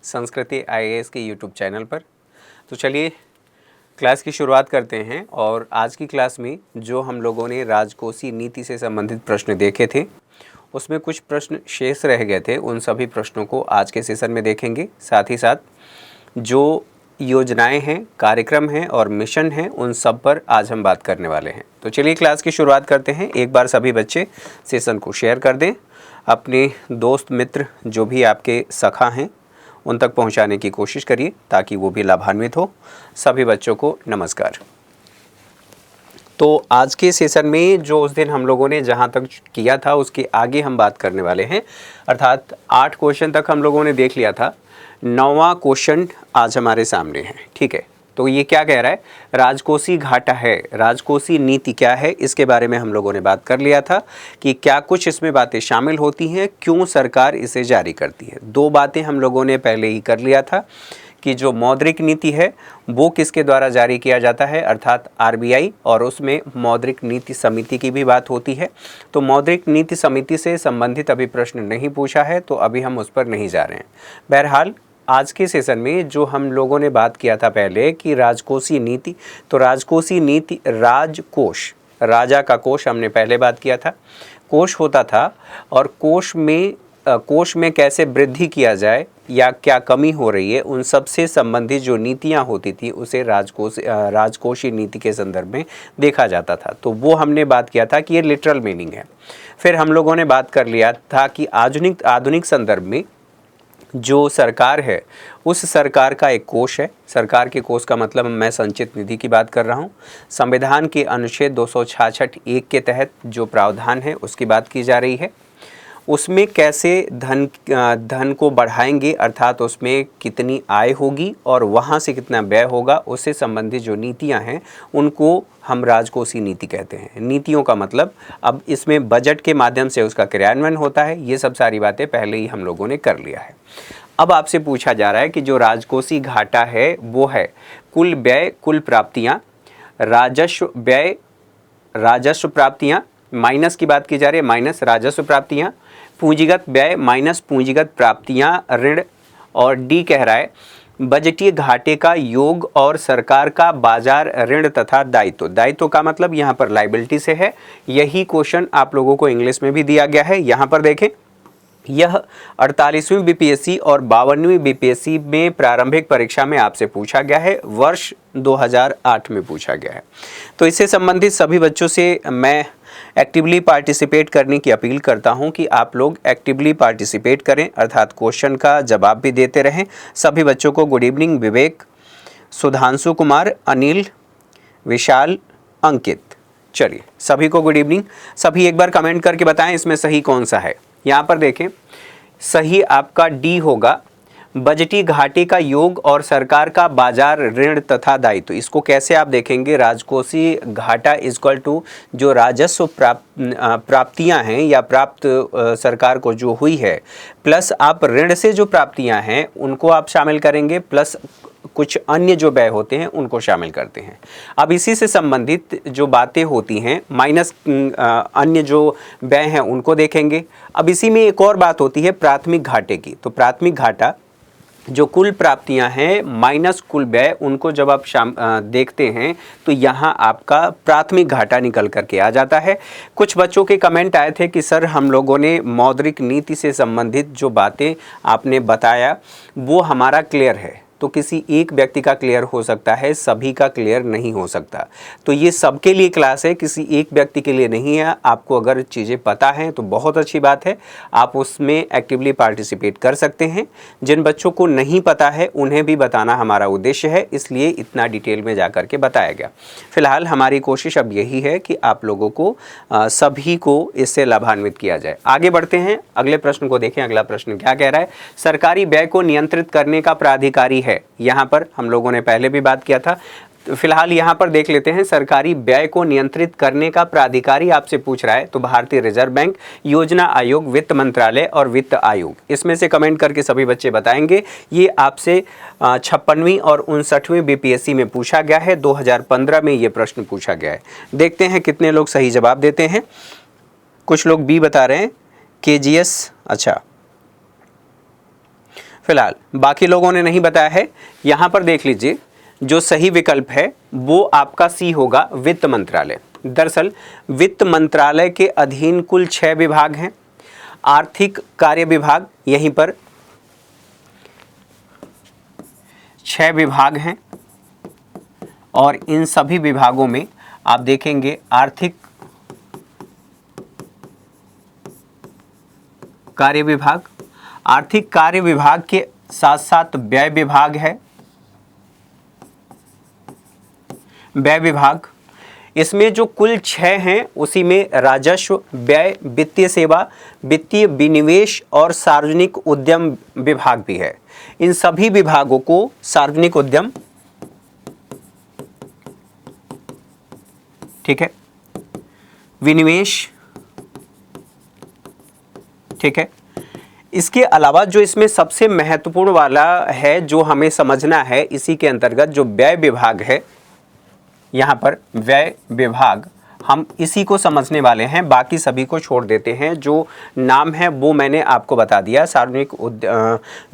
संस्कृति आईएएस के YouTube channel पर। तो चलिए क्लास की शुरुआत करते हैं। और आज की क्लास में जो हम लोगों ने राजकोषीय नीति से संबंधित प्रश्न देखे थे उसमें कुछ प्रश्न शेष रह गए थे, उन सभी प्रश्नों को आज के सेशन में देखेंगे। साथ ही साथ जो योजनाएं हैं, कार्यक्रम हैं और मिशन हैं, उन सब पर आज हम बात करने वाले हैं। तो चलिए क्लास की शुरुआत करते हैं। एक बार सभी बच्चे सेशन को शेयर कर दें, अपने दोस्त मित्र जो भी आपके सखा हैं उन तक पहुंचाने की कोशिश करिए ताकि वो भी लाभान्वित हो। सभी बच्चों को नमस्कार। तो आज के सेशन में जो उस दिन हम लोगों ने जहां तक किया था उसके आगे हम बात करने वाले हैं, अर्थात 8 क्वेश्चन तक हम लोगों ने देख लिया था। 9वां क्वेश्चन आज हमारे सामने है। ठीक है, तो ये क्या कह रहा है, राजकोषीय घाटा है, राजकोषीय नीति क्या है, इसके बारे में हम लोगों ने बात कर लिया था कि क्या कुछ इसमें बातें शामिल होती हैं, क्यों सरकार इसे जारी करती है। 2 बातें हम लोगों ने पहले ही कर लिया था कि जो मौद्रिक नीति है वो किसके द्वारा जारी किया जाता है, अर्थात आरबीआई, और उसमें मौद्रिक नीति समिति की भी बात होती है। तो मौद्रिक नीति समिति से संबंधित अभी प्रश्न नहीं पूछा है तो अभी हम उस पर नहीं जा रहे हैं। बहरहाल आज के सेशन में जो हम लोगों ने बात किया था पहले कि राजकोषीय नीति, तो राजकोषीय नीति, राजकोष, राजा का कोष हमने पहले बात किया था, कोष होता था और कोष में कैसे वृद्धि किया जाए या क्या कमी हो रही है, उन सब से संबंधित जो नीतियां होती थी उसे राजकोषीय नीति के संदर्भ में देखा जाता था। तो वो हमने बात किया था कि ये लिटरल मीनिंग है। फिर हम लोगों ने बात कर लिया था कि आधुनिक संदर्भ में जो सरकार है उस सरकार का एक कोष है। सरकार के कोष का मतलब मैं संचित निधि की बात कर रहा हूँ। संविधान के अनुच्छेद 266(1) के तहत जो प्रावधान है उसकी बात की जा रही है। उसमें कैसे धन को बढ़ाएंगे, अर्थात उसमें कितनी आय होगी और वहाँ से कितना व्यय होगा, उससे संबंधित जो नीतियाँ हैं उनको हम राजकोषीय नीति कहते हैं। नीतियों का मतलब अब इसमें बजट के माध्यम से उसका क्रियान्वयन होता है। ये सब सारी बातें पहले ही हम लोगों ने कर लिया है। अब आपसे पूछा जा रहा है कि जो राजकोषीय घाटा है वो है कुल व्यय, कुल प्राप्तियाँ, राजस्व व्यय, राजस्व प्राप्तियाँ, माइनस की बात की जा रही है, माइनस राजस्व प्राप्तियाँ, पूंजीगत व्यय माइनस पूंजीगत प्राप्तियाँ, ऋण, और डी कह रहा है बजटीय घाटे का योग और सरकार का बाजार ऋण तथा दायित्व। दायित्व का मतलब यहाँ पर लायबिलिटी से है। यही क्वेश्चन आप लोगों को इंग्लिश में भी दिया गया है। यहाँ पर देखें, यह 48वीं बीपीएससी और 52वीं बीपीएससी में प्रारंभिक परीक्षा में आपसे पूछा गया है, वर्ष 2008 में पूछा गया है। तो इससे संबंधित सभी बच्चों से मैं एक्टिवली पार्टिसिपेट करने की अपील करता हूं कि आप लोग एक्टिवली पार्टिसिपेट करें, अर्थात क्वेश्चन का जवाब भी देते रहें। सभी बच्चों को गुड इवनिंग। विवेक, सुधांशु कुमार, अनिल, विशाल, अंकित, चलिए सभी को गुड इवनिंग। सभी एक बार कमेंट करके बताएं इसमें सही कौन सा है। यहाँ पर देखें, सही आपका डी होगा, बजटीय घाटे का योग और सरकार का बाजार ऋण तथा दायित्व। इसको कैसे आप देखेंगे, राजकोषीय घाटा इक्वल टू जो राजस्व प्राप्तियां हैं या प्राप्त सरकार को जो हुई है, प्लस आप ऋण से जो प्राप्तियां हैं उनको आप शामिल करेंगे, प्लस कुछ अन्य जो व्यय होते हैं उनको शामिल करते हैं। अब इसी से संबंधित जो बातें होती हैं, माइनस अन्य जो व्यय हैं उनको देखेंगे। अब इसी में एक और बात होती है प्राथमिक घाटे की। तो प्राथमिक घाटा जो कुल प्राप्तियां हैं माइनस कुल व्यय, उनको जब आप देखते हैं तो यहाँ आपका प्राथमिक घाटा निकल करके आ जाता है। कुछ बच्चों के कमेंट आए थे कि सर हम लोगों ने मौद्रिक नीति से संबंधित जो बातें आपने बताया वो हमारा क्लियर है। तो किसी एक व्यक्ति का क्लियर हो सकता है, सभी का क्लियर नहीं हो सकता। तो ये सबके लिए क्लास है, किसी एक व्यक्ति के लिए नहीं है। आपको अगर चीज़ें पता हैं तो बहुत अच्छी बात है, आप उसमें एक्टिवली पार्टिसिपेट कर सकते हैं। जिन बच्चों को नहीं पता है उन्हें भी बताना हमारा उद्देश्य है, इसलिए इतना डिटेल में जा कर के बताया गया। फिलहाल हमारी कोशिश अब यही है कि आप लोगों को सभी को इससे लाभान्वित किया जाए। आगे बढ़ते हैं, अगले प्रश्न को देखें। अगला प्रश्न क्या कह रहा है, सरकारी व्यय को नियंत्रित करने का प्राधिकारी है। यहाँ पर हम लोगों ने पहले भी बात किया था। तो फिलहाल यहाँ पर देख लेते हैं, सरकारी व्यय को नियंत्रित करने का प्राधिकारी आपसे पूछ रहा है तो भारतीय रिजर्व बैंक, योजना आयोग, वित्त मंत्रालय और वित्त आयोग। इसमें से कमेंट करके सभी बच्चे बताएंगे। ये आपसे 56वीं और 59वीं बीपीएससी में पूछा गया है, 2015 में ये प्रश्न पूछा गया है। देखते हैं कितने लोग सही जवाब देते हैं। कुछ लोग बी बता रहे हैं, केजीएस। अच्छा, फिलहाल बाकी लोगों ने नहीं बताया है। यहाँ पर देख लीजिए, जो सही विकल्प है वो आपका सी होगा, वित्त मंत्रालय। दरअसल वित्त मंत्रालय के अधीन कुल 6 विभाग हैं। आर्थिक कार्य विभाग, यहीं पर 6 विभाग हैं और इन सभी विभागों में आप देखेंगे आर्थिक कार्य विभाग, आर्थिक कार्य विभाग के साथ साथ व्यय विभाग है, व्यय विभाग। इसमें जो कुल 6 हैं उसी में राजस्व, व्यय, वित्तीय सेवा, वित्तीय विनिवेश और सार्वजनिक उद्यम विभाग भी है। इन सभी विभागों को सार्वजनिक उद्यम, ठीक है, विनिवेश, ठीक है। इसके अलावा जो इसमें सबसे महत्वपूर्ण वाला है जो हमें समझना है, इसी के अंतर्गत जो व्यय विभाग है, यहाँ पर व्यय विभाग, हम इसी को समझने वाले हैं, बाकी सभी को छोड़ देते हैं। जो नाम है वो मैंने आपको बता दिया, सार्वजनिक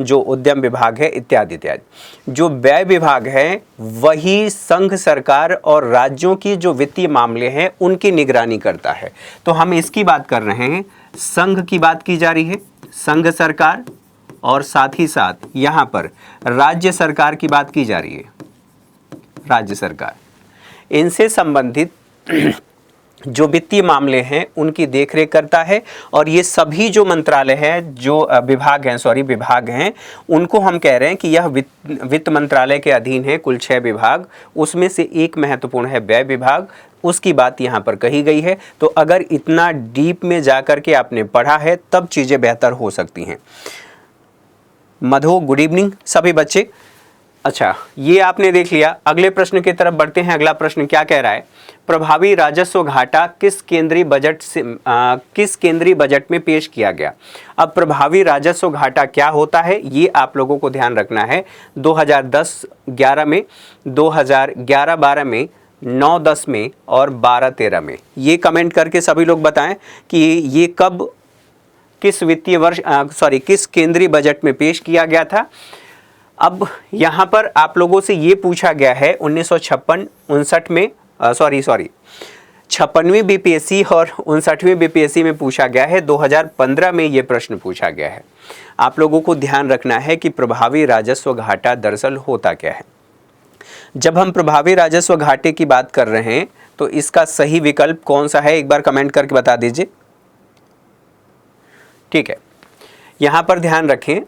जो उद्यम विभाग है इत्यादि इत्यादि। जो व्यय विभाग है वही संघ सरकार और राज्यों की जो वित्तीय मामले हैं उनकी निगरानी करता है। तो हम इसकी बात कर रहे हैं, संघ की बात की जा रही है, संघ सरकार, और साथ ही साथ यहाँ पर राज्य सरकार की बात की जा रही है, राज्य सरकार। इनसे संबंधित जो वित्तीय मामले हैं उनकी देखरेख करता है। और ये सभी जो मंत्रालय हैं, जो विभाग हैं, उनको हम कह रहे हैं कि यह वित्त मंत्रालय के अधीन है। कुल 6 विभाग, उसमें से एक महत्वपूर्ण है व्यय विभाग, उसकी बात यहाँ पर कही गई है। तो अगर इतना डीप में जाकर के आपने पढ़ा है तब चीज़ें बेहतर हो सकती हैं। मधु, गुड इवनिंग सभी बच्चे। अच्छा, ये आपने देख लिया। अगले प्रश्न की तरफ बढ़ते हैं। अगला प्रश्न क्या कह रहा है, प्रभावी राजस्व घाटा किस केंद्रीय बजट में पेश किया गया। अब प्रभावी राजस्व घाटा क्या होता है ये आप लोगों को ध्यान रखना है। 2010-11 में, 2011-12 में, 9-10 में और 12-13 में। ये कमेंट करके सभी लोग बताएं कि ये कब, किस वित्तीय वर्ष किस केंद्रीय बजट में पेश किया गया था। अब यहाँ पर आप लोगों से ये पूछा गया है 1956-59 में, 56वीं बीपीएससी और 59वीं बीपीएससी में पूछा गया है। 2015 में ये प्रश्न पूछा गया है। आप लोगों को ध्यान रखना है कि प्रभावी राजस्व घाटा दरअसल होता क्या है। जब हम प्रभावी राजस्व घाटे की बात कर रहे हैं तो इसका सही विकल्प कौन सा है, एक बार कमेंट करके बता दीजिए। ठीक है, यहाँ पर ध्यान रखें,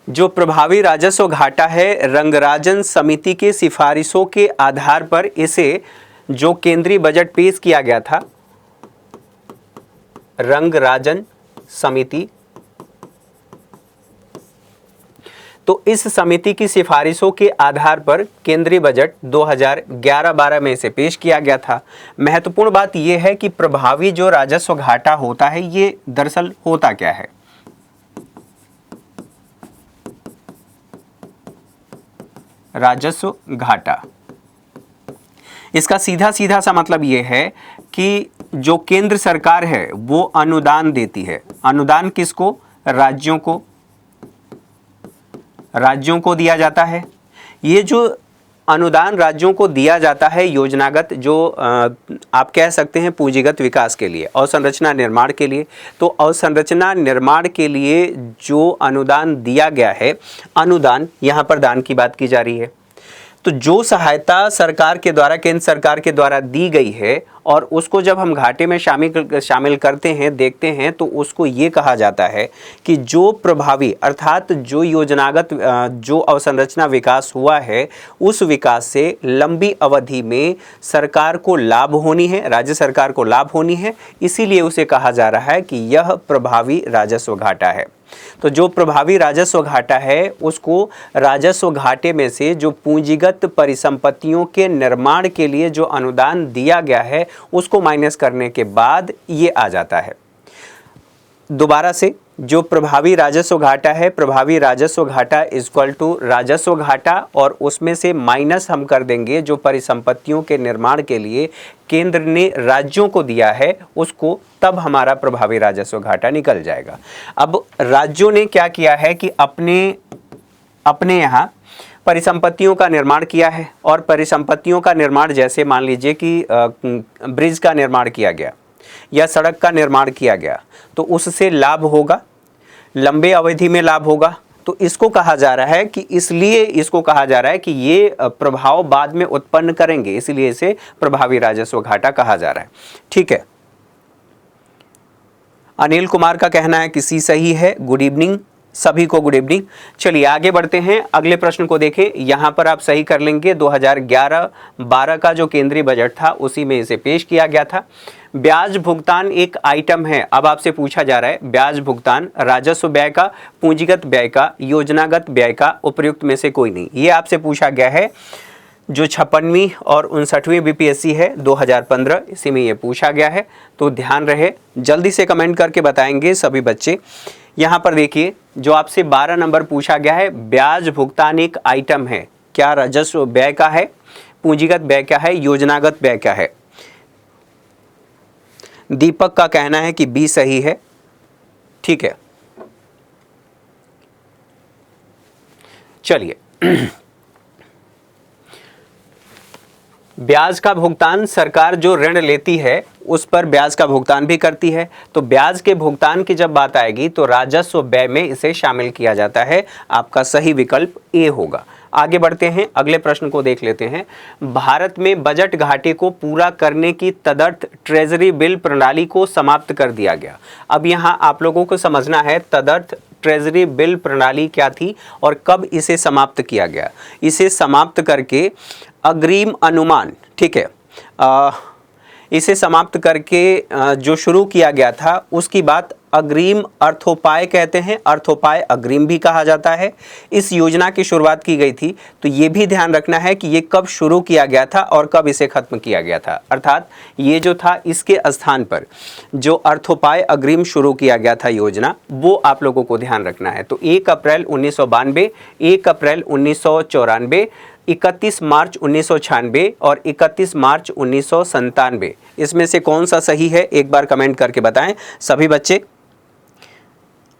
जो प्रभावी राजस्व घाटा है, रंगराजन समिति के सिफारिशों के आधार पर इसे जो केंद्रीय बजट पेश किया गया था, रंगराजन समिति, तो इस समिति की सिफारिशों के आधार पर केंद्रीय बजट 2011-12 में इसे पेश किया गया था। महत्वपूर्ण बात यह है कि प्रभावी जो राजस्व घाटा होता है ये दरअसल होता क्या है। राजस्व घाटा, इसका सीधा सीधा सा मतलब ये है कि जो केंद्र सरकार है वो अनुदान देती है। अनुदान किसको? राज्यों को, राज्यों को दिया जाता है। ये जो अनुदान राज्यों को दिया जाता है योजनागत, जो आप कह सकते हैं पूंजीगत विकास के लिए, अवसंरचना निर्माण के लिए। तो अवसंरचना निर्माण के लिए जो अनुदान दिया गया है, अनुदान, यहाँ पर दान की बात की जा रही है। तो जो सहायता सरकार के द्वारा, केंद्र सरकार के द्वारा दी गई है और उसको जब हम घाटे में शामिल करते हैं, देखते हैं, तो उसको ये कहा जाता है कि जो प्रभावी, अर्थात जो योजनागत जो अवसंरचना विकास हुआ है उस विकास से लंबी अवधि में सरकार को लाभ होनी है, राज्य सरकार को लाभ होनी है, इसीलिए उसे कहा जा रहा है कि यह प्रभावी राजस्व घाटा है। तो जो प्रभावी राजस्व घाटा है उसको राजस्व घाटे में से जो पूंजीगत परिसंपत्तियों के निर्माण के लिए जो अनुदान दिया गया है उसको माइनस करने के बाद ये आ जाता है। दोबारा से जो प्रभावी राजस्व घाटा है, प्रभावी राजस्व घाटा इक्वल टू राजस्व घाटा, और उसमें से माइनस हम कर देंगे जो परिसंपत्तियों के निर्माण के लिए केंद्र ने राज्यों को दिया है उसको, तब हमारा प्रभावी राजस्व घाटा निकल जाएगा। अब राज्यों ने क्या किया है कि अपने यहाँ परिसंपत्तियों का निर्माण किया है, और परिसंपत्तियों का निर्माण जैसे मान लीजिए कि ब्रिज का निर्माण किया गया या सड़क का निर्माण किया गया, तो उससे लाभ होगा, लंबे अवधि में लाभ होगा। तो इसको कहा जा रहा है कि इसलिए इसको कहा जा रहा है कि ये प्रभाव बाद में उत्पन्न करेंगे, इसलिए इसे प्रभावी राजस्व घाटा कहा जा रहा है। ठीक है, अनिल कुमार का कहना है कि सी सही है। गुड इवनिंग सभी को, गुड इवनिंग। चलिए आगे बढ़ते हैं, अगले प्रश्न को देखें। यहाँ पर आप सही कर लेंगे, 2011-12 का जो केंद्रीय बजट था उसी में इसे पेश किया गया था। ब्याज भुगतान एक आइटम है। अब आपसे पूछा जा रहा है ब्याज भुगतान राजस्व व्यय का, पूंजीगत व्यय का, योजनागत व्यय का, उपर्युक्त में से कोई नहीं। ये आपसे पूछा गया है जो 56वीं और 59वीं बीपीएससी है 2015, इसी में ये पूछा गया है। तो ध्यान रहे, जल्दी से कमेंट करके बताएंगे सभी बच्चे। यहाँ पर देखिए जो आपसे 12 नंबर पूछा गया है, ब्याज भुगतान एक आइटम है, क्या राजस्व व्यय का है, पूंजीगत व्यय क्या है, योजनागत व्यय क्या है। दीपक का कहना है कि बी सही है। ठीक है, चलिए ब्याज का भुगतान, सरकार जो ऋण लेती है उस पर ब्याज का भुगतान भी करती है। तो ब्याज के भुगतान की जब बात आएगी तो राजस्व व्यय में इसे शामिल किया जाता है। आपका सही विकल्प ए होगा। आगे बढ़ते हैं, अगले प्रश्न को देख लेते हैं। भारत में बजट घाटे को पूरा करने की तदर्थ ट्रेजरी बिल प्रणाली को समाप्त कर दिया गया। अब यहाँ आप लोगों को समझना है तदर्थ ट्रेजरी बिल प्रणाली क्या थी और कब इसे समाप्त किया गया। इसे समाप्त करके अग्रिम अनुमान, ठीक है, इसे समाप्त करके जो शुरू किया गया था उसकी बात अग्रिम अर्थोपाय कहते हैं, अर्थोपाय अग्रिम भी कहा जाता है। इस योजना की शुरुआत की गई थी, तो ये भी ध्यान रखना है कि ये कब शुरू किया गया था और कब इसे खत्म किया गया था। अर्थात ये जो था इसके स्थान पर जो अर्थोपाय अग्रिम शुरू किया गया था योजना, वो आप लोगों को ध्यान रखना है। तो 1 अप्रैल 1992, 1 अप्रैल 1994, 31 मार्च 1996 और 31 मार्च 1997, इसमें से कौन सा सही है एक बार कमेंट करके बताएं सभी बच्चे।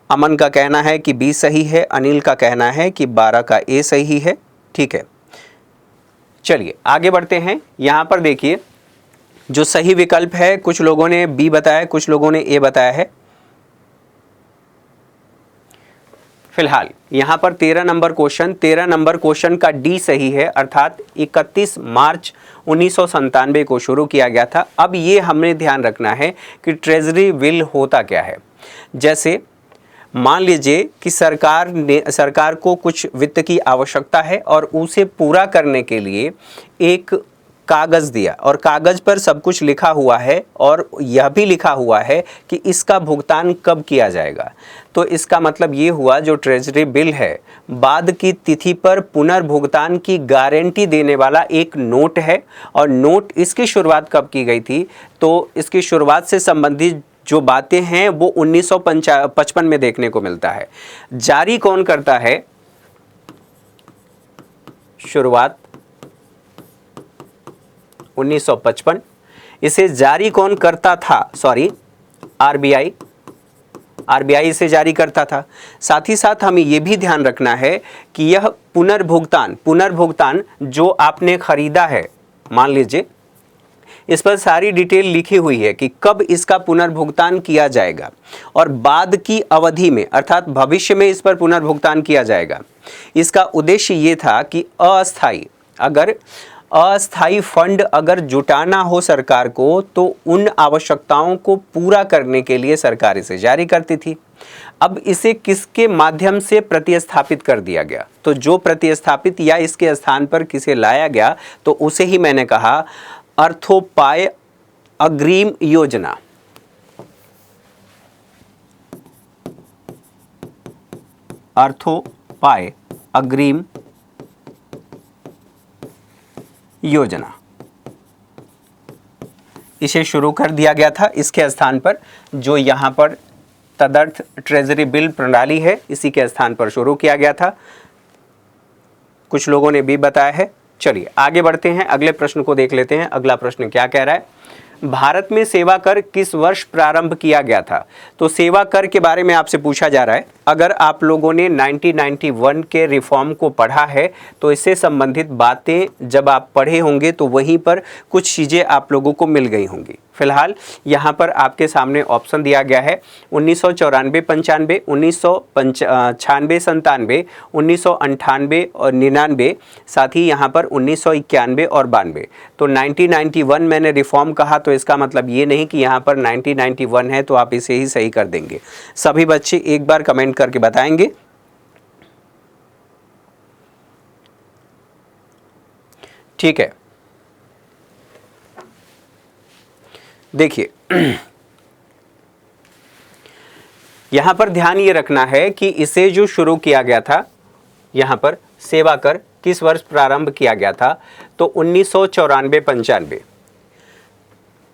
अमन का कहना है कि बी सही है, अनिल का कहना है कि 12 का ए सही है। ठीक है, चलिए आगे बढ़ते हैं। यहाँ पर देखिए जो सही विकल्प है, कुछ लोगों ने बी बताया, कुछ लोगों ने ए बताया है। फिलहाल यहाँ पर 13 नंबर क्वेश्चन का डी सही है, अर्थात 31 मार्च 1997 को शुरू किया गया था। अब ये हमने ध्यान रखना है कि ट्रेजरी बिल होता क्या है। जैसे मान लीजिए कि सरकार को कुछ वित्त की आवश्यकता है और उसे पूरा करने के लिए एक कागज दिया और कागज पर सब कुछ लिखा हुआ है और यह भी लिखा हुआ है कि इसका भुगतान कब किया जाएगा। तो इसका मतलब ये हुआ जो ट्रेजरी बिल है बाद की तिथि पर पुनर्भुगतान की गारंटी देने वाला एक नोट है। और नोट इसकी शुरुआत कब की गई थी, तो इसकी शुरुआत से संबंधित जो बातें हैं वो 1955 में देखने को मिलता है। जारी कौन करता है, शुरुआत 1955, इसे जारी कौन करता था, सॉरी आरबीआई इसे जारी करता था। साथ ही साथ हमें यह भी ध्यान रखना है कि यह पुनर्भुगतान जो आपने खरीदा है, मान लीजिए इस पर सारी डिटेल लिखी हुई है कि कब इसका पुनर्भुगतान किया जाएगा और बाद की अवधि में अर्थात भविष्य में इस पर पुनर्भुगतान किया जाएगा। इसका उद्देश्य ये था कि अस्थायी फंड अगर जुटाना हो सरकार को तो उन आवश्यकताओं को पूरा करने के लिए सरकार इसे जारी करती थी। अब इसे किसके माध्यम से प्रतिस्थापित कर दिया गया, तो जो प्रतिस्थापित या इसके स्थान पर किसे लाया गया तो उसे ही मैंने कहा अर्थोपाय अग्रिम योजना। अर्थोपाय अग्रिम योजना इसे शुरू कर दिया गया था। इसके स्थान पर जो यहाँ पर तदर्थ ट्रेजरी बिल प्रणाली है, इसी के स्थान पर शुरू किया गया था। कुछ लोगों ने भी बताया है। चलिए आगे बढ़ते हैं, अगले प्रश्न को देख लेते हैं। अगला प्रश्न क्या कह रहा है, भारत में सेवा कर किस वर्ष प्रारंभ किया गया था? तो सेवा कर के बारे में आपसे पूछा जा रहा है। अगर आप लोगों ने 1991 के रिफॉर्म को पढ़ा है तो इससे संबंधित बातें जब आप पढ़े होंगे तो वहीं पर कुछ चीज़ें आप लोगों को मिल गई होंगी। फिलहाल यहाँ पर आपके सामने ऑप्शन दिया गया है 1994 95, 1996 97, 1998 और 99, साथ ही यहाँ पर 1991 और 92। तो 1991 मैंने रिफॉर्म कहा तो इसका मतलब ये नहीं कि यहाँ पर 1991 है तो आप इसे ही सही कर देंगे। सभी बच्चे एक बार कमेंट करके बताएंगे। ठीक है, देखिए यहां पर ध्यान ये रखना है कि इसे जो शुरू किया गया था, यहां पर सेवा कर किस वर्ष प्रारंभ किया गया था? तो 1994 95।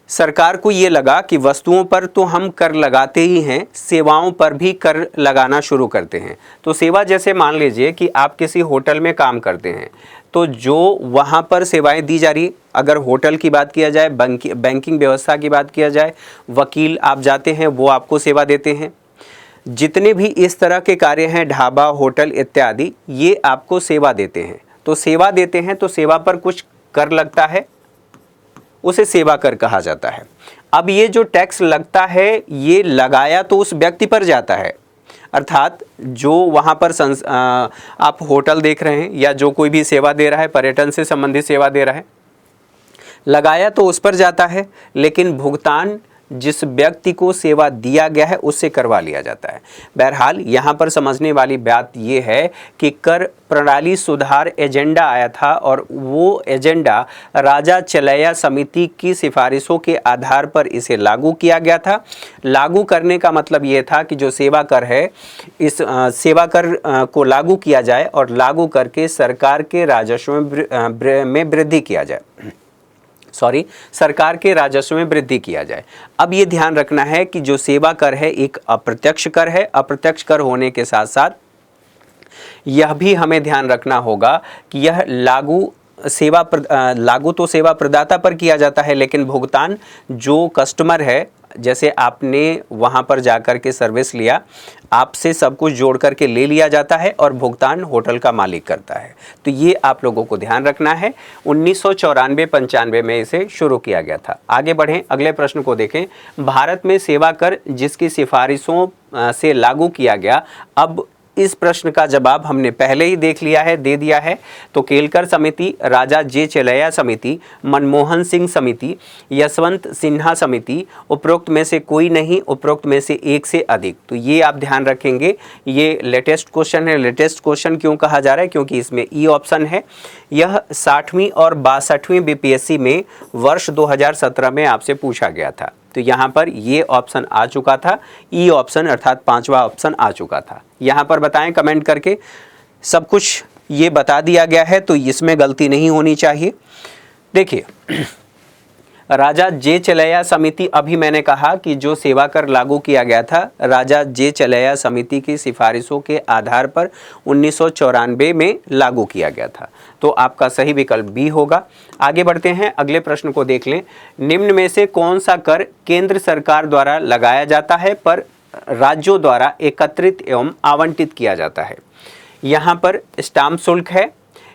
सरकार को ये लगा कि वस्तुओं पर तो हम कर लगाते ही हैं, सेवाओं पर भी कर लगाना शुरू करते हैं। तो सेवा जैसे मान लीजिए कि आप किसी होटल में काम करते हैं तो जो वहाँ पर सेवाएं दी जा रही, अगर होटल की बात किया जाए, बैंकिंग व्यवस्था की बात किया जाए, वकील आप जाते हैं वो आपको सेवा देते हैं। जितने भी इस तरह के कार्य हैं, ढाबा, होटल इत्यादि, ये आपको सेवा देते हैं। तो सेवा देते हैं तो सेवा पर कुछ कर लगता है, उसे सेवा कर कहा जाता है। अब ये जो टैक्स लगता है ये लगाया तो उस व्यक्ति पर जाता है, अर्थात जो वहाँ पर आप होटल देख रहे हैं या जो कोई भी सेवा दे रहा है, पर्यटन से संबंधित सेवा दे रहा है, लगाया तो उस पर जाता है, लेकिन भुगतान जिस व्यक्ति को सेवा दिया गया है उससे करवा लिया जाता है। बहरहाल यहाँ पर समझने वाली बात ये है कि कर प्रणाली सुधार एजेंडा आया था और वो एजेंडा राजा चलैया समिति की सिफारिशों के आधार पर इसे लागू किया गया था। लागू करने का मतलब ये था कि जो सेवा कर है, इस सेवा कर को लागू किया जाए और लागू करके सरकार के राजस्व में वृद्धि किया जाए, सरकार के राजस्व में वृद्धि किया जाए। अब ये ध्यान रखना है कि जो सेवा कर है एक अप्रत्यक्ष कर है। अप्रत्यक्ष कर होने के साथ साथ यह भी हमें ध्यान रखना होगा कि यह लागू तो सेवा प्रदाता पर किया जाता है, लेकिन भुगतान जो कस्टमर है, जैसे आपने वहाँ पर जाकर के सर्विस लिया, आपसे सब कुछ जोड़ करके ले लिया जाता है और भुगतान होटल का मालिक करता है। तो ये आप लोगों को ध्यान रखना है। 1994 95 में इसे शुरू किया गया था। आगे बढ़ें, अगले प्रश्न को देखें। भारत में सेवा कर जिसकी सिफारिशों से लागू किया गया, अब इस प्रश्न का जवाब हमने पहले ही देख लिया है, दे दिया है। तो केलकर समिति, राजा जे चलैया समिति, मनमोहन सिंह समिति, यशवंत सिन्हा समिति, उपरोक्त में से कोई नहीं, उपरोक्त में से एक से अधिक। तो ये आप ध्यान रखेंगे, ये लेटेस्ट क्वेश्चन है। लेटेस्ट क्वेश्चन क्यों कहा जा रहा है? क्योंकि इसमें ई ऑप्शन है। यह 60वीं और 62वीं बीपीएससी में वर्ष 2017 में आपसे पूछा गया था। तो यहाँ पर ये ऑप्शन आ चुका था, ई ऑप्शन अर्थात 5वां ऑप्शन आ चुका था। यहाँ पर बताएं कमेंट करके, सब कुछ ये बता दिया गया है तो इसमें गलती नहीं होनी चाहिए। देखिए, राजा जे चलैया समिति, अभी मैंने कहा कि जो सेवा कर लागू किया गया था राजा जे चलैया समिति की सिफारिशों के आधार पर 1994 में लागू किया गया था। तो आपका सही विकल्प बी होगा। आगे बढ़ते हैं, अगले प्रश्न को देख लें। निम्न में से कौन सा कर केंद्र सरकार द्वारा लगाया जाता है पर राज्यों द्वारा एकत्रित एवं आवंटित किया जाता है? यहाँ पर स्टाम्प शुल्क है,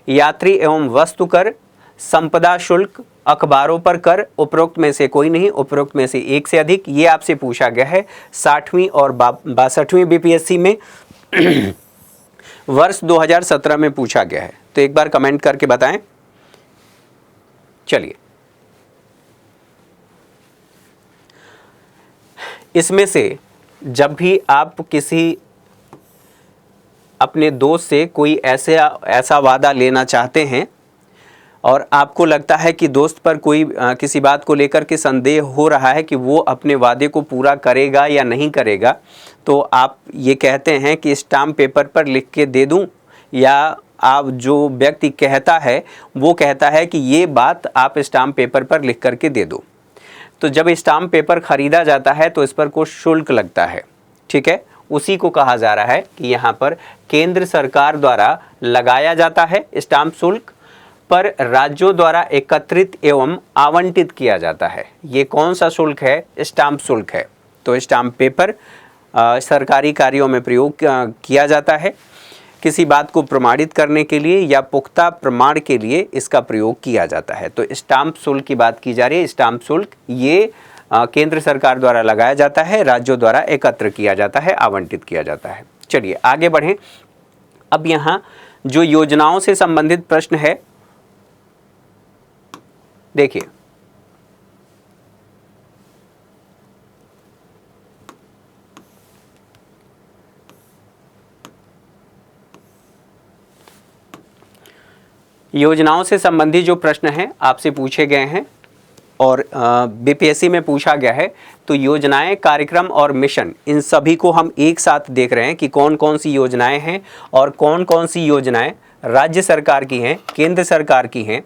यात्री एवं वस्तु कर, संपदा शुल्क, अखबारों पर कर, उपरोक्त में से कोई नहीं, उपरोक्त में से एक से अधिक। ये आपसे पूछा गया है 60वीं और 62वीं बीपीएससी में वर्ष 2017 में पूछा गया है। तो एक बार कमेंट करके बताएं। चलिए, इसमें से जब भी आप किसी अपने दोस्त से कोई ऐसा वादा लेना चाहते हैं और आपको लगता है कि दोस्त पर कोई किसी बात को लेकर के संदेह हो रहा है कि वो अपने वादे को पूरा करेगा या नहीं करेगा, तो आप ये कहते हैं कि स्टाम्प पेपर पर लिख के दे दूं, या आप जो व्यक्ति कहता है वो कहता है कि ये बात आप स्टाम्प पेपर पर लिख करके दे दो। तो जब स्टाम्प पेपर ख़रीदा जाता है तो इस पर कुछ शुल्क लगता है, ठीक है, उसी को कहा जा रहा है कि यहाँ पर केंद्र सरकार द्वारा लगाया जाता है स्टाम्प शुल्क, पर राज्यों द्वारा एकत्रित एवं आवंटित किया जाता है। ये कौन सा शुल्क है? स्टाम्प शुल्क है। तो स्टाम्प पेपर सरकारी कार्यों में प्रयोग किया जाता है, किसी बात को प्रमाणित करने के लिए या पुख्ता प्रमाण के लिए इसका प्रयोग किया जाता है। तो स्टाम्प शुल्क की बात की जा रही है। स्टाम्प शुल्क ये केंद्र सरकार द्वारा लगाया जाता है, राज्यों द्वारा एकत्र किया जाता है, आवंटित किया जाता है। चलिए आगे बढ़ें। अब यहाँ जो योजनाओं से संबंधित प्रश्न है, देखिए योजनाओं से संबंधित जो प्रश्न हैं आपसे पूछे गए हैं और बीपीएससी में पूछा गया है। तो योजनाएं, कार्यक्रम और मिशन, इन सभी को हम एक साथ देख रहे हैं कि कौन कौन सी योजनाएं हैं और कौन कौन सी योजनाएं राज्य सरकार की हैं, केंद्र सरकार की हैं।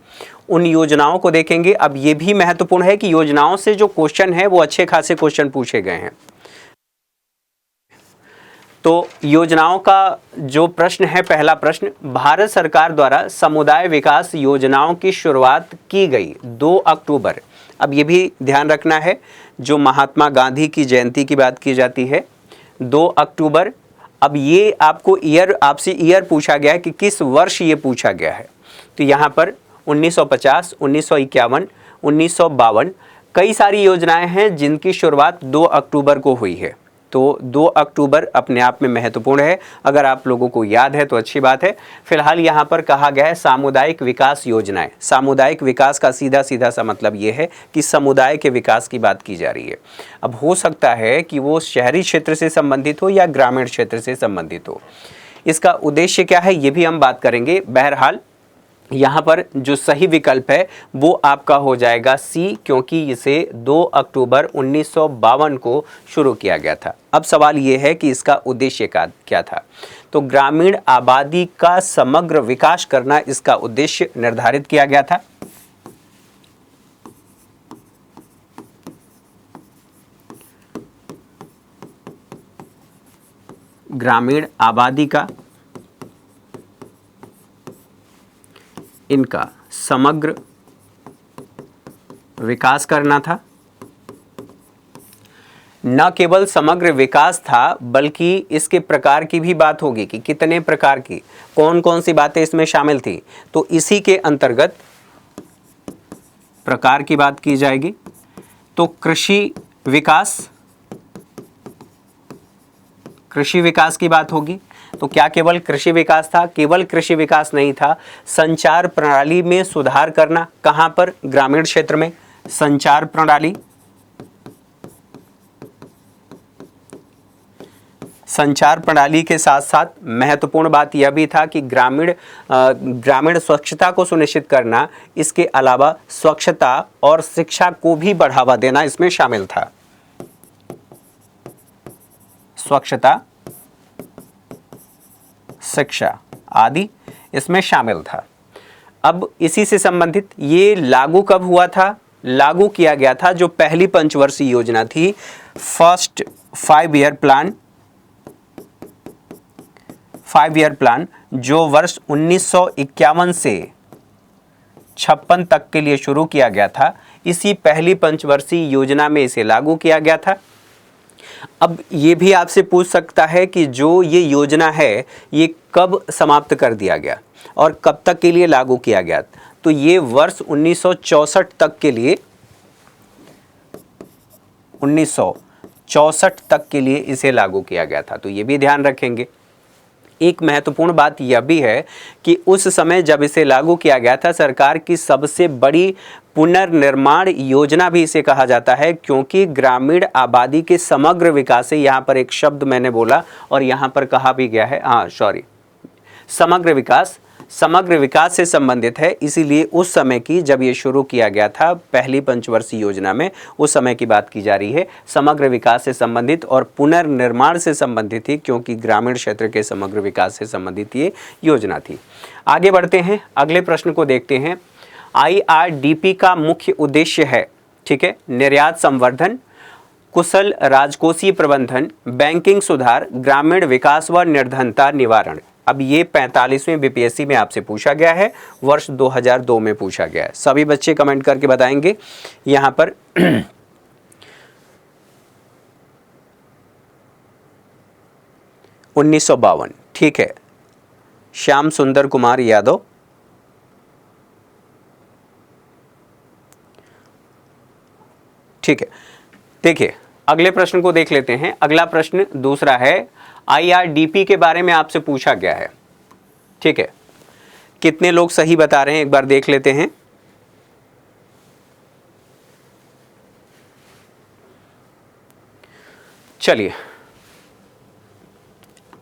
उन योजनाओं को देखेंगे। अब ये भी महत्वपूर्ण है कि योजनाओं से जो क्वेश्चन है वो अच्छे खासे क्वेश्चन पूछे गए हैं। तो योजनाओं का जो प्रश्न है, पहला प्रश्न, भारत सरकार द्वारा समुदाय विकास योजनाओं की शुरुआत की गई 2 अक्टूबर। अब ये भी ध्यान रखना है, जो महात्मा गांधी की जयंती की बात की जाती है 2 अक्टूबर। अब ये आपको आपसे ईयर पूछा गया है कि किस वर्ष ये पूछा गया है। तो यहाँ पर 1950, 1951, 1952 कई सारी योजनाएं हैं जिनकी शुरुआत 2 अक्टूबर को हुई है। तो 2 अक्टूबर अपने आप में महत्वपूर्ण है। अगर आप लोगों को याद है तो अच्छी बात है। फिलहाल यहाँ पर कहा गया है सामुदायिक विकास योजनाएं। सामुदायिक विकास का सीधा सीधा सा मतलब ये है कि समुदाय के विकास की बात की जा रही है। अब हो सकता है कि वो शहरी क्षेत्र से संबंधित हो या ग्रामीण क्षेत्र से संबंधित हो। इसका उद्देश्य क्या है ये भी हम बात करेंगे। बहरहाल यहाँ पर जो सही विकल्प है वो आपका हो जाएगा सी, क्योंकि इसे 2 अक्टूबर 1952 को शुरू किया गया था। अब सवाल ये है कि इसका उद्देश्य क्या था। तो ग्रामीण आबादी का समग्र विकास करना इसका उद्देश्य निर्धारित किया गया था। ग्रामीण आबादी का इनका समग्र विकास करना था। न केवल समग्र विकास था बल्कि इसके प्रकार की भी बात होगी कि कितने प्रकार की, कौन कौन सी बातें इसमें शामिल थी। तो इसी के अंतर्गत प्रकार की बात की जाएगी। तो कृषि विकास की बात होगी। तो क्या केवल कृषि विकास था? केवल कृषि विकास नहीं था, संचार प्रणाली में सुधार करना। कहां पर? ग्रामीण क्षेत्र में संचार प्रणाली। संचार प्रणाली के साथ साथ महत्वपूर्ण बात यह भी था कि ग्रामीण स्वच्छता को सुनिश्चित करना, इसके अलावा स्वच्छता और शिक्षा को भी बढ़ावा देना इसमें शामिल था। स्वच्छता, शिक्षा आदि इसमें शामिल था। अब इसी से संबंधित ये लागू कब हुआ था? लागू किया गया था जो पहली पंचवर्षीय योजना थी, फर्स्ट 5 ईयर प्लान, जो वर्ष 1951 से 56 तक के लिए शुरू किया गया था। इसी पहली पंचवर्षीय योजना में इसे लागू किया गया था। अब ये भी आपसे पूछ सकता है कि जो ये योजना है ये कब समाप्त कर दिया गया और कब तक के लिए लागू किया गया। तो ये वर्ष 1964 तक के लिए, 1964 तक के लिए इसे लागू किया गया था। तो ये भी ध्यान रखेंगे। एक महत्वपूर्ण बात यह भी है कि उस समय जब इसे लागू किया गया था, सरकार की सबसे बड़ी पुनर्निर्माण योजना भी इसे कहा जाता है, क्योंकि ग्रामीण आबादी के समग्र विकास से, यहाँ पर एक शब्द मैंने बोला और यहाँ पर कहा भी गया है, समग्र विकास से संबंधित है। इसीलिए उस समय की जब ये शुरू किया गया था पहली पंचवर्षीय योजना में, उस समय की बात की जा रही है। समग्र विकास से संबंधित और पुनर्निर्माण से संबंधित थी, क्योंकि ग्रामीण क्षेत्र के समग्र विकास से संबंधित ये योजना थी। आगे बढ़ते हैं, अगले प्रश्न को देखते हैं। IRDP का मुख्य उद्देश्य है, ठीक है, निर्यात संवर्धन, कुशल राजकोषीय प्रबंधन, बैंकिंग सुधार, ग्रामीण विकास व निर्धनता निवारण। अब ये 45वें बीपीएससी में आपसे पूछा गया है, वर्ष 2002 में पूछा गया है। सभी बच्चे कमेंट करके बताएंगे यहाँ पर 1952, ठीक है। श्याम सुंदर कुमार यादव, ठीक है। देखिए अगले प्रश्न को देख लेते हैं। अगला प्रश्न दूसरा है, आईआरडीपी के बारे में आपसे पूछा गया है, ठीक है। कितने लोग सही बता रहे हैं एक बार देख लेते हैं। चलिए,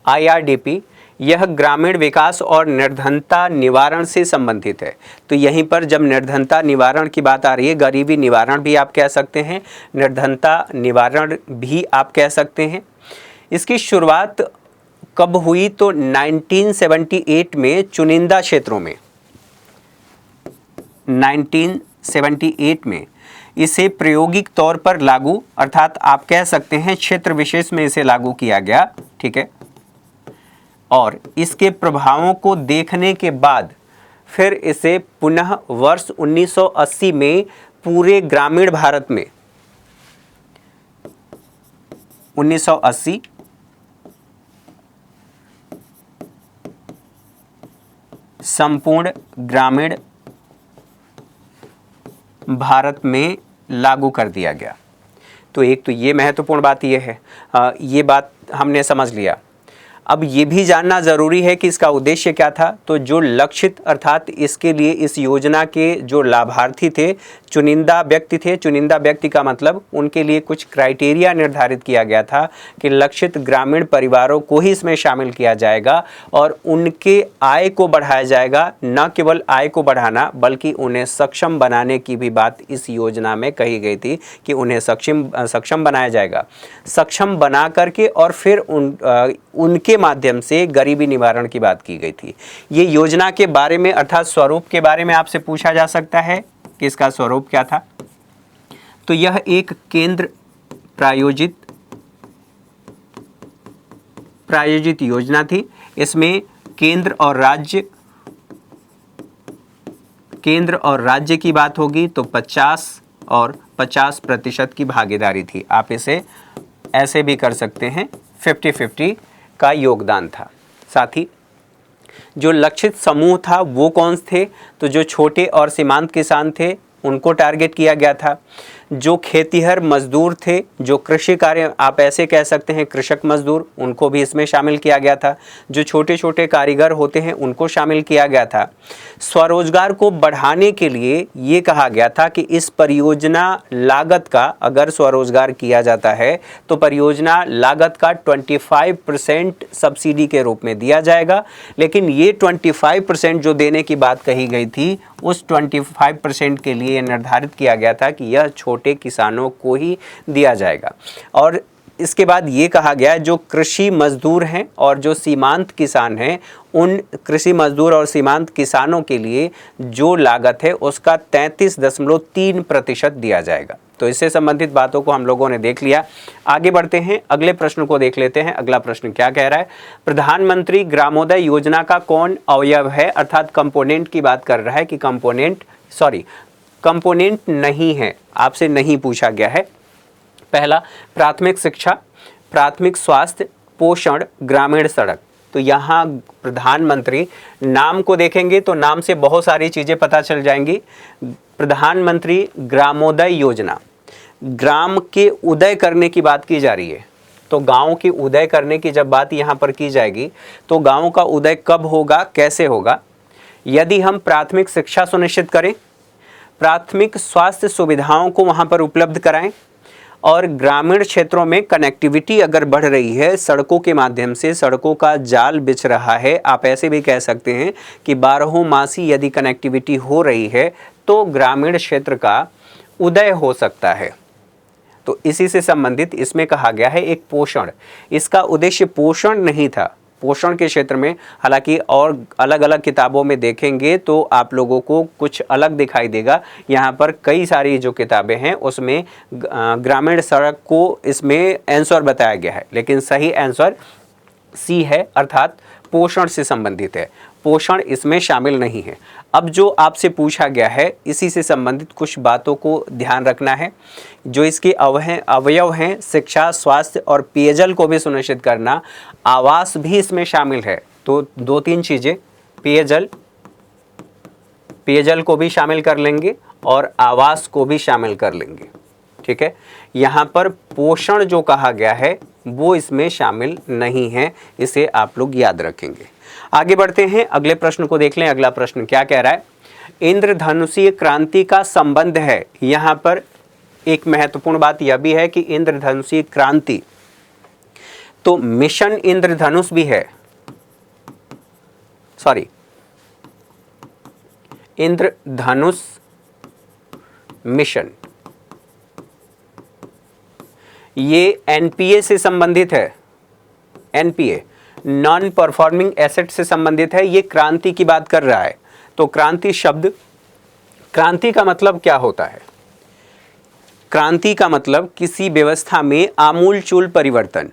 आईआरडीपी यह ग्रामीण विकास और निर्धनता निवारण से संबंधित है। तो यहीं पर जब निर्धनता निवारण की बात आ रही है, गरीबी निवारण भी आप कह सकते हैं, निर्धनता निवारण भी आप कह सकते हैं। इसकी शुरुआत कब हुई? तो 1978 में चुनिंदा क्षेत्रों में, 1978 में इसे प्रायोगिक तौर पर लागू, अर्थात आप कह सकते हैं क्षेत्र विशेष में इसे लागू किया गया, ठीक है। और इसके प्रभावों को देखने के बाद फिर इसे पुनः वर्ष 1980 में पूरे ग्रामीण भारत में, 1980 संपूर्ण ग्रामीण भारत में लागू कर दिया गया। तो एक तो ये महत्वपूर्ण बात ये है, ये बात हमने समझ लिया। अब ये भी जानना ज़रूरी है कि इसका उद्देश्य क्या था। तो जो लक्षित, अर्थात इसके लिए इस योजना के जो लाभार्थी थे, चुनिंदा व्यक्ति थे। चुनिंदा व्यक्ति का मतलब उनके लिए कुछ क्राइटेरिया निर्धारित किया गया था कि लक्षित ग्रामीण परिवारों को ही इसमें शामिल किया जाएगा और उनके आय को बढ़ाया जाएगा। न केवल आय को बढ़ाना बल्कि उन्हें सक्षम बनाने की भी बात इस योजना में कही गई थी कि उन्हें सक्षम बनाया जाएगा। सक्षम बना करके और फिर उनके माध्यम से गरीबी निवारण की बात की गई थी। ये योजना के बारे में, अर्थात स्वरूप के बारे में आपसे पूछा जा सकता है कि इसका स्वरूप क्या था। तो यह एक केंद्र प्रायोजित योजना थी। इसमें केंद्र और राज्य की बात होगी तो 50 और 50% की भागीदारी थी। आप इसे ऐसे भी कर सकते हैं, 50-50 का योगदान था। साथ ही जो लक्षित समूह था वो कौन थे? तो जो छोटे और सीमांत किसान थे उनको टारगेट किया गया था। जो खेतीहर मजदूर थे, जो कृषि कार्य, आप ऐसे कह सकते हैं कृषक मजदूर, उनको भी इसमें शामिल किया गया था। जो छोटे छोटे कारीगर होते हैं उनको शामिल किया गया था। स्वरोजगार को बढ़ाने के लिए ये कहा गया था कि इस परियोजना लागत का, अगर स्वरोजगार किया जाता है तो परियोजना लागत का 25% सब्सिडी के रूप में दिया जाएगा। लेकिन ये 25% जो देने की बात कही गई थी, उस 25% के लिए निर्धारित किया गया था कि यह छोटे किसानों को ही दिया जाएगा। और इसके बाद ये कहा गया जो कृषि मजदूर हैं और जो सीमांत किसान हैं, उन कृषि मजदूर और सीमांत किसानों के लिए जो लागत है उसका 33.3% दिया जाएगा। तो इससे संबंधित बातों को हम लोगों ने देख लिया। आगे बढ़ते हैं, अगले प्रश्न को देख लेते हैं। अगला प्रश्न क्या कह रहा है? प्रधानमंत्री ग्रामोदय योजना का कौन अवयव है? अर्थात कंपोनेंट की बात कर रहा है कि कंपोनेंट नहीं है, आपसे नहीं पूछा गया है। पहला, प्राथमिक शिक्षा, प्राथमिक स्वास्थ्य, पोषण, ग्रामीण सड़क। तो यहाँ प्रधानमंत्री, नाम को देखेंगे तो नाम से बहुत सारी चीज़ें पता चल जाएंगी। प्रधानमंत्री ग्रामोदय योजना, ग्राम के उदय करने की बात की जा रही है। तो गांव के उदय करने की जब बात यहाँ पर की जाएगी तो गांव का उदय कब होगा, कैसे होगा? यदि हम प्राथमिक शिक्षा सुनिश्चित करें, प्राथमिक स्वास्थ्य सुविधाओं को वहाँ पर उपलब्ध कराएं और ग्रामीण क्षेत्रों में कनेक्टिविटी अगर बढ़ रही है, सड़कों के माध्यम से सड़कों का जाल बिछ रहा है, आप ऐसे भी कह सकते हैं कि 12 मासी यदि कनेक्टिविटी हो रही है तो ग्रामीण क्षेत्र का उदय हो सकता है। तो इसी से संबंधित इसमें कहा गया है एक पोषण। इसका उद्देश्य पोषण नहीं था, पोषण के क्षेत्र में, हालांकि और अलग अलग किताबों में देखेंगे तो आप लोगों को कुछ अलग दिखाई देगा। यहाँ पर कई सारी जो किताबें हैं उसमें ग्रामीण सड़क को इसमें आंसर बताया गया है, लेकिन सही आंसर सी है, अर्थात पोषण से संबंधित है। पोषण इसमें शामिल नहीं है। अब जो आपसे पूछा गया है इसी से संबंधित कुछ बातों को ध्यान रखना है। जो इसके अवयव हैं, शिक्षा, स्वास्थ्य और पेयजल को भी सुनिश्चित करना, आवास भी इसमें शामिल है। तो 2-3 चीज़ें, पेयजल को भी शामिल कर लेंगे और आवास को भी शामिल कर लेंगे। ठीक है, यहाँ पर पोषण जो कहा गया है वो इसमें शामिल नहीं है, इसे आप लोग याद रखेंगे। आगे बढ़ते हैं, अगले प्रश्न को देख लें। अगला प्रश्न क्या कह रहा है? इंद्रधनुषीय क्रांति का संबंध है। यहाँ पर एक महत्वपूर्ण बात यह भी है कि इंद्रधनुषीय क्रांति, तो मिशन इंद्रधनुष भी है, इंद्रधनुष मिशन, ये एनपीए से संबंधित है। एनपीए नॉन परफॉर्मिंग एसेट से संबंधित है। ये क्रांति की बात कर रहा है। तो क्रांति शब्द, क्रांति का मतलब क्या होता है? क्रांति का मतलब किसी व्यवस्था में आमूलचूल परिवर्तन।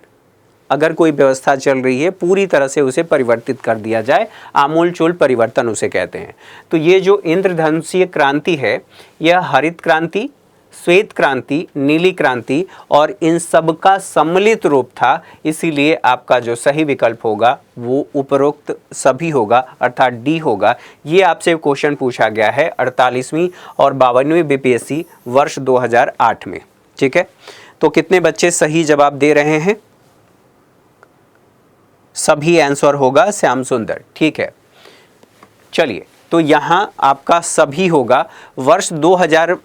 अगर कोई व्यवस्था चल रही है पूरी तरह से उसे परिवर्तित कर दिया जाए, आमूलचूल परिवर्तन उसे कहते हैं। तो ये जो इंद्रधनुषीय क्रांति है, यह हरित क्रांति, श्वेत क्रांति, नीली क्रांति और इन सब का सम्मिलित रूप था। इसीलिए आपका जो सही विकल्प होगा वो उपरोक्त सभी होगा, अर्थात डी होगा। ये आपसे क्वेश्चन पूछा गया है 48वीं और 52वीं बीपीएससी वर्ष 2008 में। ठीक है, तो कितने बच्चे सही जवाब दे रहे हैं? सभी आंसर होगा श्याम सुंदर। ठीक है, चलिए, तो यहाँ आपका सभी होगा। वर्ष 2000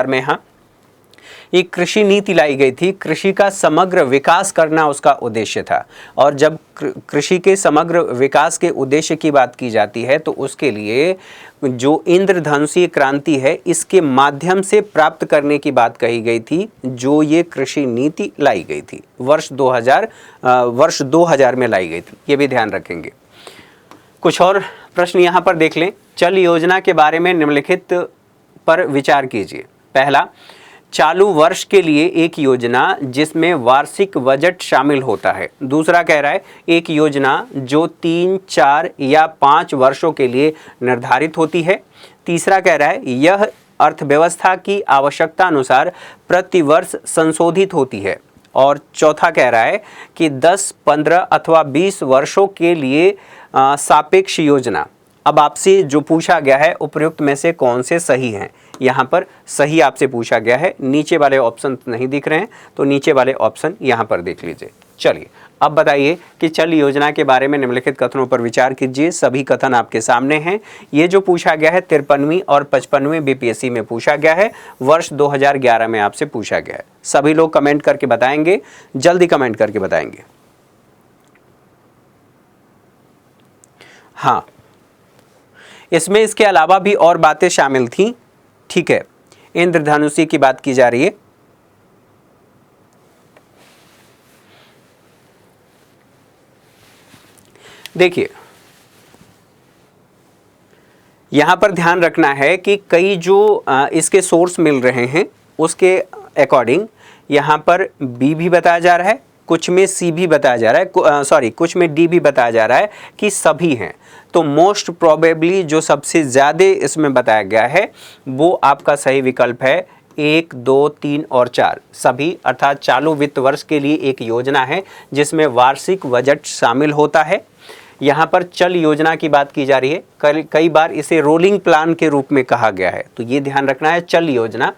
में हाँ एक कृषि नीति लाई गई थी। कृषि का समग्र विकास करना उसका उद्देश्य था। और जब कृषि के समग्र विकास के उद्देश्य की बात की जाती है तो उसके लिए जो इंद्रधनुषीय क्रांति है इसके माध्यम से प्राप्त करने की बात कही गई थी, जो ये कृषि नीति लाई गई थी वर्ष 2000 में लाई गई थी। ये भी ध्यान रखेंगे। कुछ और प्रश्न यहाँ पर देख लें। चल योजना के बारे में निम्नलिखित पर विचार कीजिए। पहला, चालू वर्ष के लिए एक योजना जिसमें वार्षिक बजट शामिल होता है। दूसरा कह रहा है एक योजना जो 3, 4 या 5 वर्षों के लिए निर्धारित होती है। तीसरा कह रहा है यह अर्थव्यवस्था की आवश्यकता अनुसार प्रतिवर्ष संशोधित होती है। और चौथा कह रहा है कि 10, 15 अथवा 20 वर्षों के लिए सापेक्ष योजना। अब आपसे जो पूछा गया है उपयुक्त में से कौन से सही हैं? यहाँ पर सही आपसे पूछा गया है। नीचे वाले ऑप्शन नहीं दिख रहे हैं तो नीचे वाले ऑप्शन यहाँ पर देख लीजिए। चलिए, अब बताइए कि चल योजना के बारे में निम्नलिखित कथनों पर विचार कीजिए। सभी कथन आपके सामने हैं। ये जो पूछा गया है 53वीं और 55वीं बीपीएससी में पूछा गया है, वर्ष 2011 में आपसे पूछा गया है। सभी लोग कमेंट करके बताएंगे, जल्दी कमेंट करके बताएंगे। हाँ, इसमें इसके अलावा भी और बातें शामिल थी। ठीक है, इंद्रधनुषी की बात की जा रही है। देखिए, यहां पर ध्यान रखना है कि कई जो इसके सोर्स मिल रहे हैं उसके अकॉर्डिंग यहां पर बी भी बताया जा रहा है, कुछ में सी भी बताया जा रहा है, कुछ में डी भी बताया जा रहा है कि सभी हैं। तो मोस्ट प्रोबेबली जो सबसे ज़्यादा इसमें बताया गया है वो आपका सही विकल्प है 1, 2, 3 और 4 सभी, अर्थात चालू वित्त वर्ष के लिए एक योजना है जिसमें वार्षिक बजट शामिल होता है। यहाँ पर चल योजना की बात की जा रही है। कई बार इसे रोलिंग प्लान के रूप में कहा गया है, तो ये ध्यान रखना है, चल योजना।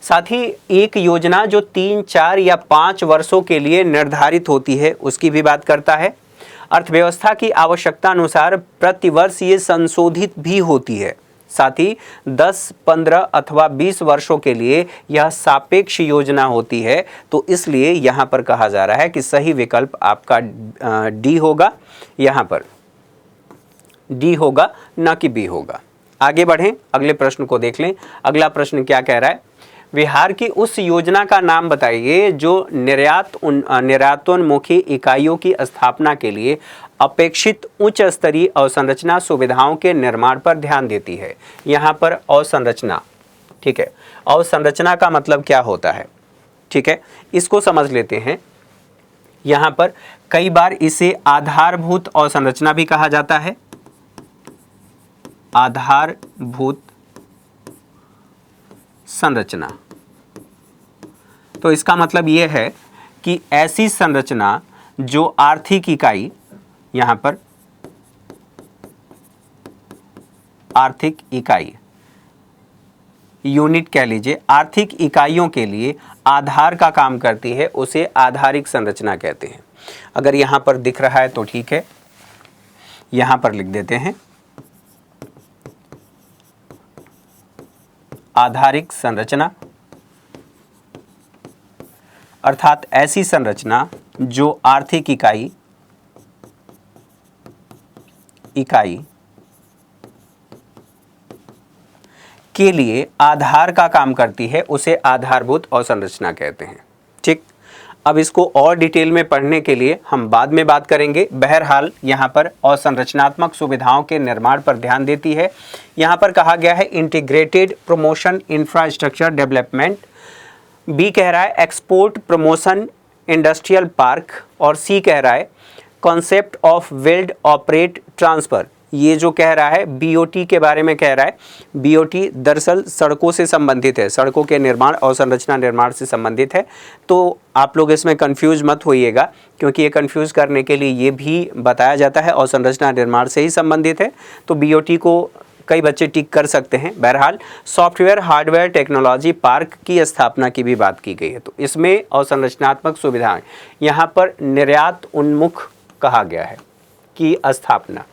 साथ ही एक योजना जो 3, 4 या 5 वर्षों के लिए निर्धारित होती है उसकी भी बात करता है। अर्थव्यवस्था की आवश्यकता अनुसार प्रतिवर्ष ये संशोधित भी होती है। साथ ही 10, 15 अथवा 20 वर्षों के लिए यह सापेक्ष योजना होती है। तो इसलिए यहाँ पर कहा जा रहा है कि सही विकल्प आपका डी होगा। यहाँ पर डी होगा, ना कि बी होगा। आगे बढ़ें, अगले प्रश्न को देख लें। अगला प्रश्न क्या कह रहा है? बिहार की उस योजना का नाम बताइए जो निर्यातोन्मुखी इकाइयों की स्थापना के लिए अपेक्षित उच्च स्तरीय अवसंरचना सुविधाओं के निर्माण पर ध्यान देती है। यहाँ पर अवसंरचना, ठीक है, अवसंरचना का मतलब क्या होता है, ठीक है, इसको समझ लेते हैं। यहाँ पर कई बार इसे आधारभूत अवसंरचना भी कहा जाता है, आधारभूत संरचना। तो इसका मतलब यह है कि ऐसी संरचना जो आर्थिक इकाई, यहां पर आर्थिक इकाई, यूनिट कह लीजिए, आर्थिक इकाइयों के लिए आधार का काम करती है, उसे आधारिक संरचना कहते हैं। अगर यहां पर दिख रहा है तो ठीक है, यहां पर लिख देते हैं आधारिक संरचना, अर्थात ऐसी संरचना जो आर्थिक इकाई के लिए आधार का काम करती है, उसे आधारभूत अवसंरचना कहते हैं। ठीक, अब इसको और डिटेल में पढ़ने के लिए हम बाद में बात करेंगे। बहरहाल यहाँ पर अवसंरचनात्मक सुविधाओं के निर्माण पर ध्यान देती है। यहाँ पर कहा गया है integrated promotion infrastructure development, B कह रहा है एक्सपोर्ट प्रमोशन इंडस्ट्रियल पार्क, और सी कह रहा है concept of build operate transfer. ये जो कह रहा है बीओटी के बारे में कह रहा है। बीओटी दरअसल सड़कों से संबंधित है, सड़कों के निर्माण और संरचना निर्माण से संबंधित है। तो आप लोग इसमें कंफ्यूज मत होइएगा, क्योंकि ये कंफ्यूज करने के लिए ये भी बताया जाता है और संरचना निर्माण से ही संबंधित है। तो बीओटी को कई बच्चे टिक कर सकते हैं। बहरहाल सॉफ्टवेयर हार्डवेयर टेक्नोलॉजी पार्क की स्थापना की भी बात की गई है। तो इसमें अवसंरचनात्मक सुविधाएं, यहाँ पर निर्यात उन्मुख कहा गया है कि स्थापना।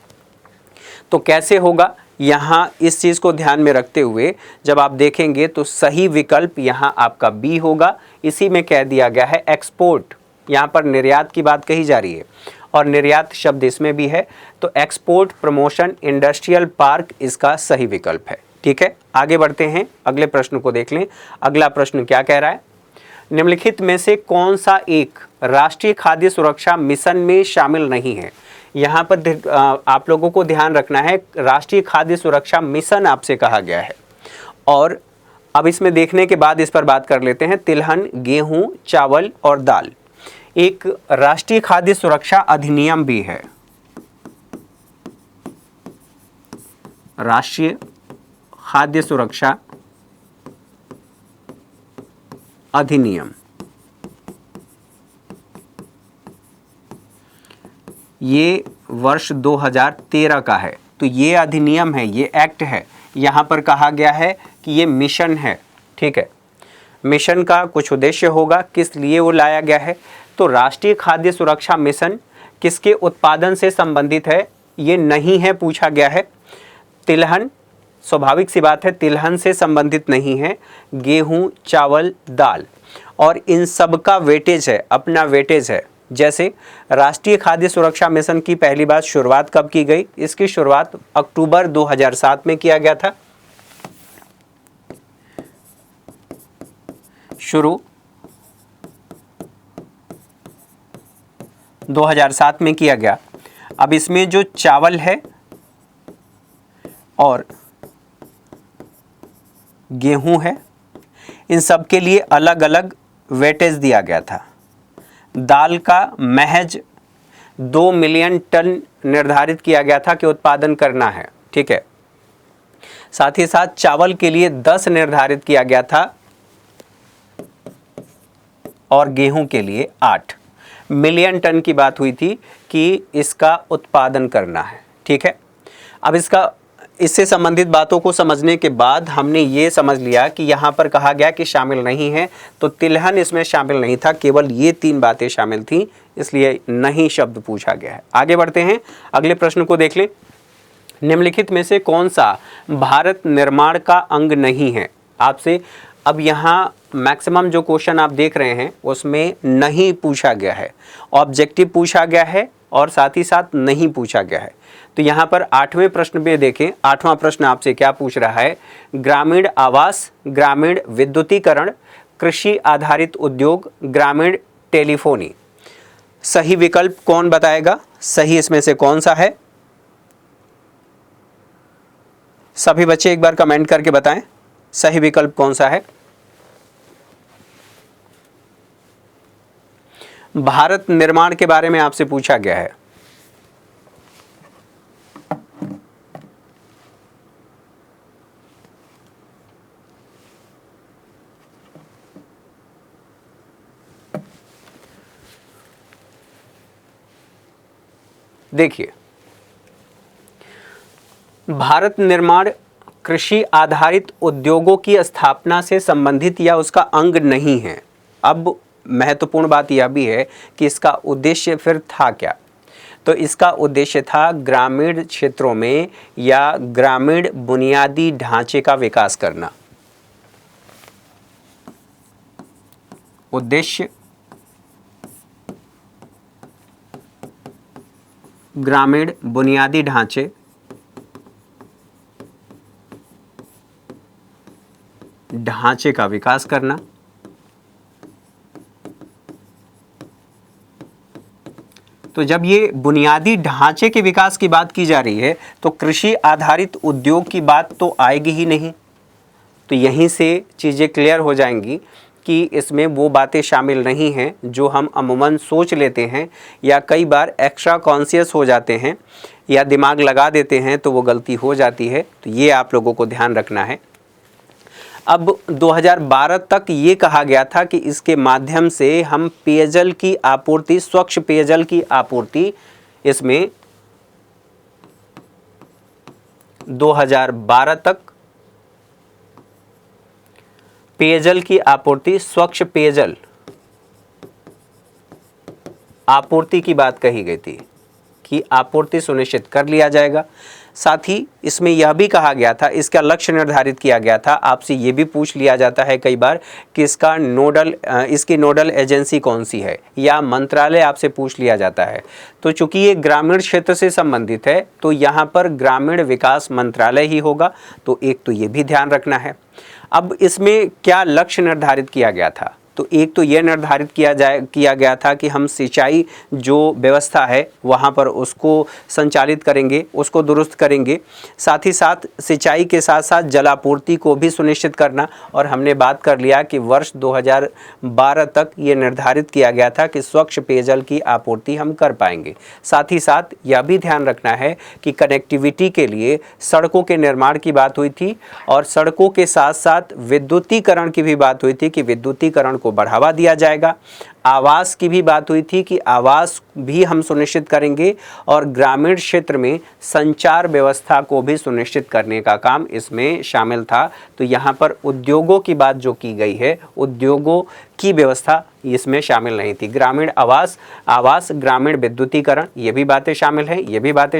तो कैसे होगा, यहाँ इस चीज़ को ध्यान में रखते हुए जब आप देखेंगे तो सही विकल्प यहाँ आपका बी होगा। इसी में कह दिया गया है एक्सपोर्ट, यहाँ पर निर्यात की बात कही जा रही है और निर्यात शब्द इसमें भी है, तो एक्सपोर्ट प्रमोशन इंडस्ट्रियल पार्क इसका सही विकल्प है। ठीक है, आगे बढ़ते हैं, अगले प्रश्न को देख लें। अगला प्रश्न क्या कह रहा है, निम्नलिखित में से कौन सा एक राष्ट्रीय खाद्य सुरक्षा मिशन में शामिल नहीं है। यहाँ पर आप लोगों को ध्यान रखना है, राष्ट्रीय खाद्य सुरक्षा मिशन आपसे कहा गया है। और अब इसमें देखने के बाद इस पर बात कर लेते हैं। तिलहन, गेहूं, चावल और दाल, एक राष्ट्रीय खाद्य सुरक्षा अधिनियम भी है, राष्ट्रीय खाद्य सुरक्षा अधिनियम। ये वर्ष 2013 का है। तो ये अधिनियम है, ये एक्ट है। यहाँ पर कहा गया है कि ये मिशन है। ठीक है, मिशन का कुछ उद्देश्य होगा, किस लिए वो लाया गया है। तो राष्ट्रीय खाद्य सुरक्षा मिशन किसके उत्पादन से संबंधित है, ये नहीं है पूछा गया है। तिलहन, स्वाभाविक सी बात है, तिलहन से संबंधित नहीं है। गेहूं, चावल, दाल, और इन सब का वेटेज है, अपना वेटेज है। जैसे राष्ट्रीय खाद्य सुरक्षा मिशन की पहली बार शुरुआत कब की गई, इसकी शुरुआत अक्टूबर 2007 में किया गया था। शुरू 2007 में किया गया। अब इसमें जो चावल है और गेहूं है, इन सब के लिए अलग अलग वेटेज दिया गया था। दाल का महज 2 मिलियन टन निर्धारित किया गया था कि उत्पादन करना है। ठीक है, साथ ही साथ चावल के लिए 10 निर्धारित किया गया था और गेहूं के लिए 8 मिलियन टन की बात हुई थी कि इसका उत्पादन करना है। ठीक है, अब इससे संबंधित बातों को समझने के बाद हमने ये समझ लिया कि यहाँ पर कहा गया कि शामिल नहीं है, तो तिलहन इसमें शामिल नहीं था, केवल ये 3 बातें शामिल थी, इसलिए नहीं शब्द पूछा गया है। आगे बढ़ते हैं, अगले प्रश्न को देख लें। निम्नलिखित में से कौन सा भारत निर्माण का अंग नहीं है आपसे। अब यहाँ मैक्सिमम जो क्वेश्चन आप देख रहे हैं उसमें नहीं पूछा गया है, ऑब्जेक्टिव पूछा गया है और साथ ही साथ नहीं पूछा गया है। तो यहाँ पर 8वें प्रश्न पे देखें, 8वां प्रश्न आपसे क्या पूछ रहा है, ग्रामीण आवास, ग्रामीण विद्युतीकरण, कृषि आधारित उद्योग, ग्रामीण टेलीफोनी। सही विकल्प कौन बताएगा, सही इसमें से कौन सा है? सभी बच्चे एक बार कमेंट करके बताएं सही विकल्प कौन सा है। भारत निर्माण के बारे में आपसे पूछा गया है। देखिए, भारत निर्माण कृषि आधारित उद्योगों की स्थापना से संबंधित या उसका अंग नहीं है। अब महत्वपूर्ण बात यह भी है कि इसका उद्देश्य फिर था क्या? तो इसका उद्देश्य था ग्रामीण क्षेत्रों में या ग्रामीण बुनियादी ढांचे का विकास करना। उद्देश्य ग्रामीण बुनियादी ढांचे का विकास करना। तो जब ये बुनियादी ढांचे के विकास की बात की जा रही है तो कृषि आधारित उद्योग की बात तो आएगी ही नहीं। तो यहीं से चीज़ें क्लियर हो जाएंगी कि इसमें वो बातें शामिल नहीं हैं जो हम अमूमन सोच लेते हैं या कई बार एक्स्ट्रा कॉन्शियस हो जाते हैं या दिमाग लगा देते हैं तो वो गलती हो जाती है। तो ये आप लोगों को ध्यान रखना है। अब 2012 तक ये कहा गया था कि इसके माध्यम से हम पेयजल की आपूर्ति, स्वच्छ पेयजल की आपूर्ति, इसमें 2012 तक पेयजल की आपूर्ति, स्वच्छ पेयजल आपूर्ति की बात कही गई थी कि आपूर्ति सुनिश्चित कर लिया जाएगा। साथ ही इसमें यह भी कहा गया था, इसका लक्ष्य निर्धारित किया गया था। आपसे ये भी पूछ लिया जाता है कई बार कि इसकी नोडल एजेंसी कौन सी है या मंत्रालय आपसे पूछ लिया जाता है। तो चूंकि ये ग्रामीण क्षेत्र से संबंधित है तो यहाँ पर ग्रामीण विकास मंत्रालय ही होगा। तो एक तो ये भी ध्यान रखना है। अब इसमें क्या लक्ष्य निर्धारित किया गया था? तो एक तो ये निर्धारित किया गया था कि हम सिंचाई जो व्यवस्था है वहाँ पर उसको संचालित करेंगे, उसको दुरुस्त करेंगे। साथ ही साथ सिंचाई के साथ साथ जलापूर्ति को भी सुनिश्चित करना। और हमने बात कर लिया कि वर्ष 2012 तक ये निर्धारित किया गया था कि स्वच्छ पेयजल की आपूर्ति हम कर पाएंगे। साथ ही साथ यह भी ध्यान रखना है कि कनेक्टिविटी के लिए सड़कों के निर्माण की बात हुई थी और सड़कों के साथ साथ विद्युतीकरण की भी बात हुई थी कि विद्युतीकरण को बढ़ावा दिया जाएगा। आवास की भी बात हुई थी कि आवास भी हम सुनिश्चित करेंगे और ग्रामीण क्षेत्र में संचार व्यवस्था को भी सुनिश्चित करने का काम इसमें शामिल था। तो यहाँ पर उद्योगों की बात जो की गई है, उद्योगों की व्यवस्था इसमें शामिल नहीं थी। ग्रामीण आवास, ग्रामीण विद्युतीकरण, ये भी बातें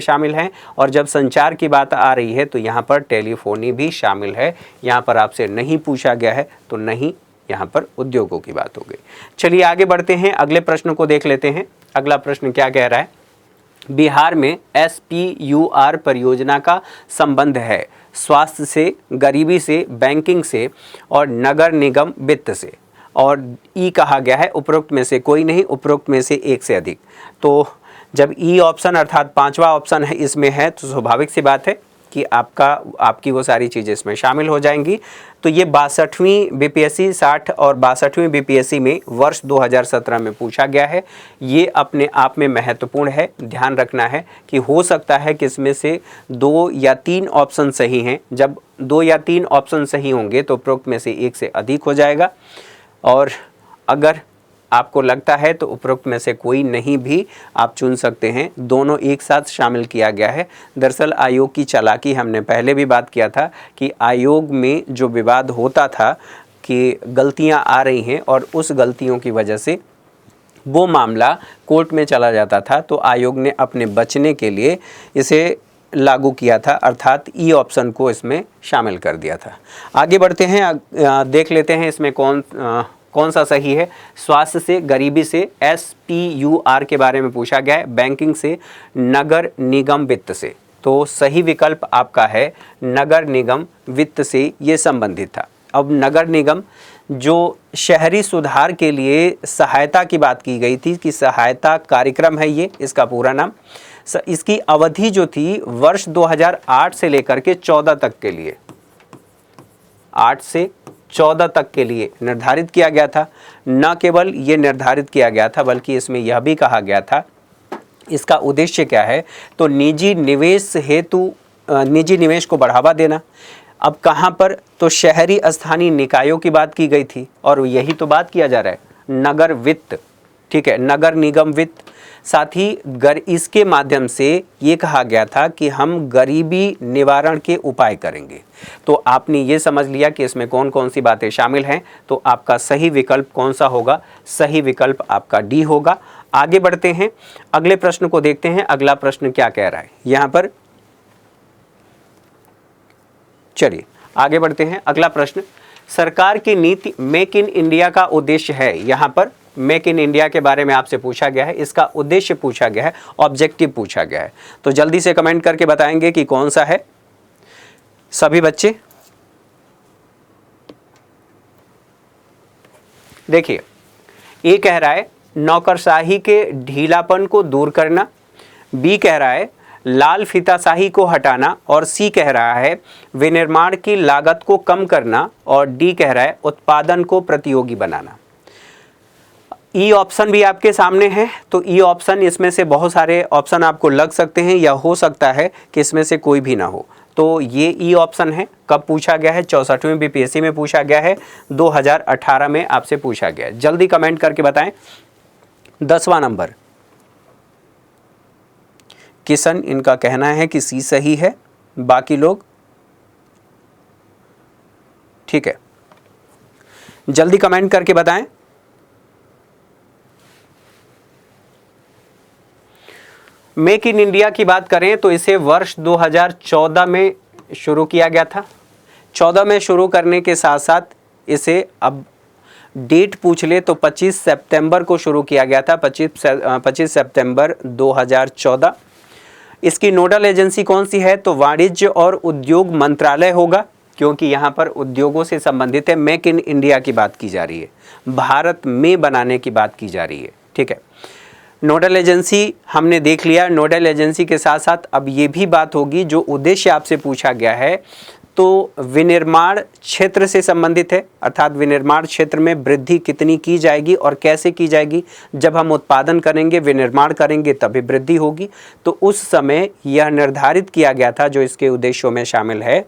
शामिल हैं, और जब संचार की बात आ रही है तो यहाँ पर टेलीफोनी भी शामिल है। यहाँ पर आपसे नहीं पूछा गया है तो नहीं, यहाँ पर उद्योगों की बात हो गई। चलिए आगे बढ़ते हैं, अगले प्रश्न को देख लेते हैं। अगला प्रश्न क्या कह रहा है? बिहार में SPUR परियोजना का संबंध है स्वास्थ्य से, गरीबी से, बैंकिंग से और नगर निगम वित्त से। और ई कहा गया है उपरोक्त में से कोई नहीं, उपरोक्त में से एक से अधिक। तो जब ई ऑप्शन अर्थात 5वां ऑप्शन है इसमें है तो स्वाभाविक सी बात है कि आपकी वो सारी चीज़ें इसमें शामिल हो जाएंगी। तो ये 62वीं BPSC 60 और 62वीं BPSC में वर्ष 2017 में पूछा गया है। ये अपने आप में महत्वपूर्ण है। ध्यान रखना है कि हो सकता है कि इसमें से 2 या 3 ऑप्शन सही हैं। जब 2 या 3 ऑप्शन सही होंगे तो उपरोक्त में से एक से अधिक हो जाएगा, और अगर आपको लगता है तो उपरोक्त में से कोई नहीं भी आप चुन सकते हैं। दोनों एक साथ शामिल किया गया है। दरअसल आयोग की चालाकी हमने पहले भी बात किया था कि आयोग में जो विवाद होता था कि गलतियां आ रही हैं और उस गलतियों की वजह से वो मामला कोर्ट में चला जाता था, तो आयोग ने अपने बचने के लिए इसे लागू किया था, अर्थात ई ऑप्शन को इसमें शामिल कर दिया था। आगे बढ़ते हैं, देख लेते हैं इसमें कौन सा सही है? स्वास्थ्य से, गरीबी से, STUR के बारे में पूछा गया है, बैंकिंग से, नगर निगम वित्त से। तो सही विकल्प आपका है नगर निगम वित्त से ये संबंधित था। अब नगर निगम जो शहरी सुधार के लिए सहायता की बात की गई थी कि सहायता कार्यक्रम है ये, इसका पूरा नाम। इसकी अवधि जो थी वर्ष 2008 से लेकर के 14 तक के लिए, 8 से 14 तक के लिए निर्धारित किया गया था। न केवल ये निर्धारित किया गया था बल्कि इसमें यह भी कहा गया था इसका उद्देश्य क्या है, तो निजी निवेश हेतु निजी निवेश को बढ़ावा देना। अब कहाँ पर? तो शहरी स्थानीय निकायों की बात की गई थी और यही तो बात किया जा रहा है, नगर वित्त, ठीक है, नगर निगम वित्त। साथ ही इसके माध्यम से ये कहा गया था कि हम गरीबी निवारण के उपाय करेंगे। तो आपने ये समझ लिया कि इसमें कौन कौन सी बातें शामिल हैं। तो आपका सही विकल्प कौन सा होगा? सही विकल्प आपका डी होगा। आगे बढ़ते हैं, अगले प्रश्न को देखते हैं। अगला प्रश्न क्या कह रहा है यहाँ पर? चलिए आगे बढ़ते हैं। अगला प्रश्न, सरकार की नीति मेक इन इंडिया का उद्देश्य है। यहाँ पर मेक इन इंडिया के बारे में आपसे पूछा गया है, इसका उद्देश्य पूछा गया है, ऑब्जेक्टिव पूछा गया है। तो जल्दी से कमेंट करके बताएंगे कि कौन सा है सभी बच्चे। देखिए, ए कह रहा है नौकरशाही के ढीलापन को दूर करना, बी कह रहा है लाल फीताशाही को हटाना, और सी कह रहा है विनिर्माण की लागत को कम करना, और डी कह रहा है उत्पादन को प्रतियोगी बनाना। ई ऑप्शन भी आपके सामने है। तो ई ऑप्शन, इसमें से बहुत सारे ऑप्शन आपको लग सकते हैं या हो सकता है कि इसमें से कोई भी ना हो। तो ये ई ऑप्शन है। कब पूछा गया है? 64वीं बीपीएससी में पूछा गया है, 2018 में आपसे पूछा गया है। जल्दी कमेंट करके बताएं। 10वां नंबर किशन, इनका कहना है कि सी सही है, बाकी लोग ठीक है। जल्दी कमेंट करके बताएं। मेक इन इंडिया की बात करें तो इसे वर्ष 2014 में शुरू किया गया था। 14 में शुरू करने के साथ साथ इसे, अब डेट पूछ ले तो 25 सितंबर को शुरू किया गया था, 25 सितंबर 2014। इसकी नोडल एजेंसी कौन सी है? तो वाणिज्य और उद्योग मंत्रालय होगा, क्योंकि यहाँ पर उद्योगों से संबंधित है। मेक इन इंडिया की बात की जा रही है, भारत में बनाने की बात की जा रही है, ठीक है। नोडल एजेंसी हमने देख लिया। नोडल एजेंसी के साथ साथ अब ये भी बात होगी, जो उद्देश्य आपसे पूछा गया है तो विनिर्माण क्षेत्र से संबंधित है, अर्थात विनिर्माण क्षेत्र में वृद्धि कितनी की जाएगी और कैसे की जाएगी। जब हम उत्पादन करेंगे, विनिर्माण करेंगे, तभी वृद्धि होगी। तो उस समय यह निर्धारित किया गया था, जो इसके उद्देश्यों में शामिल है,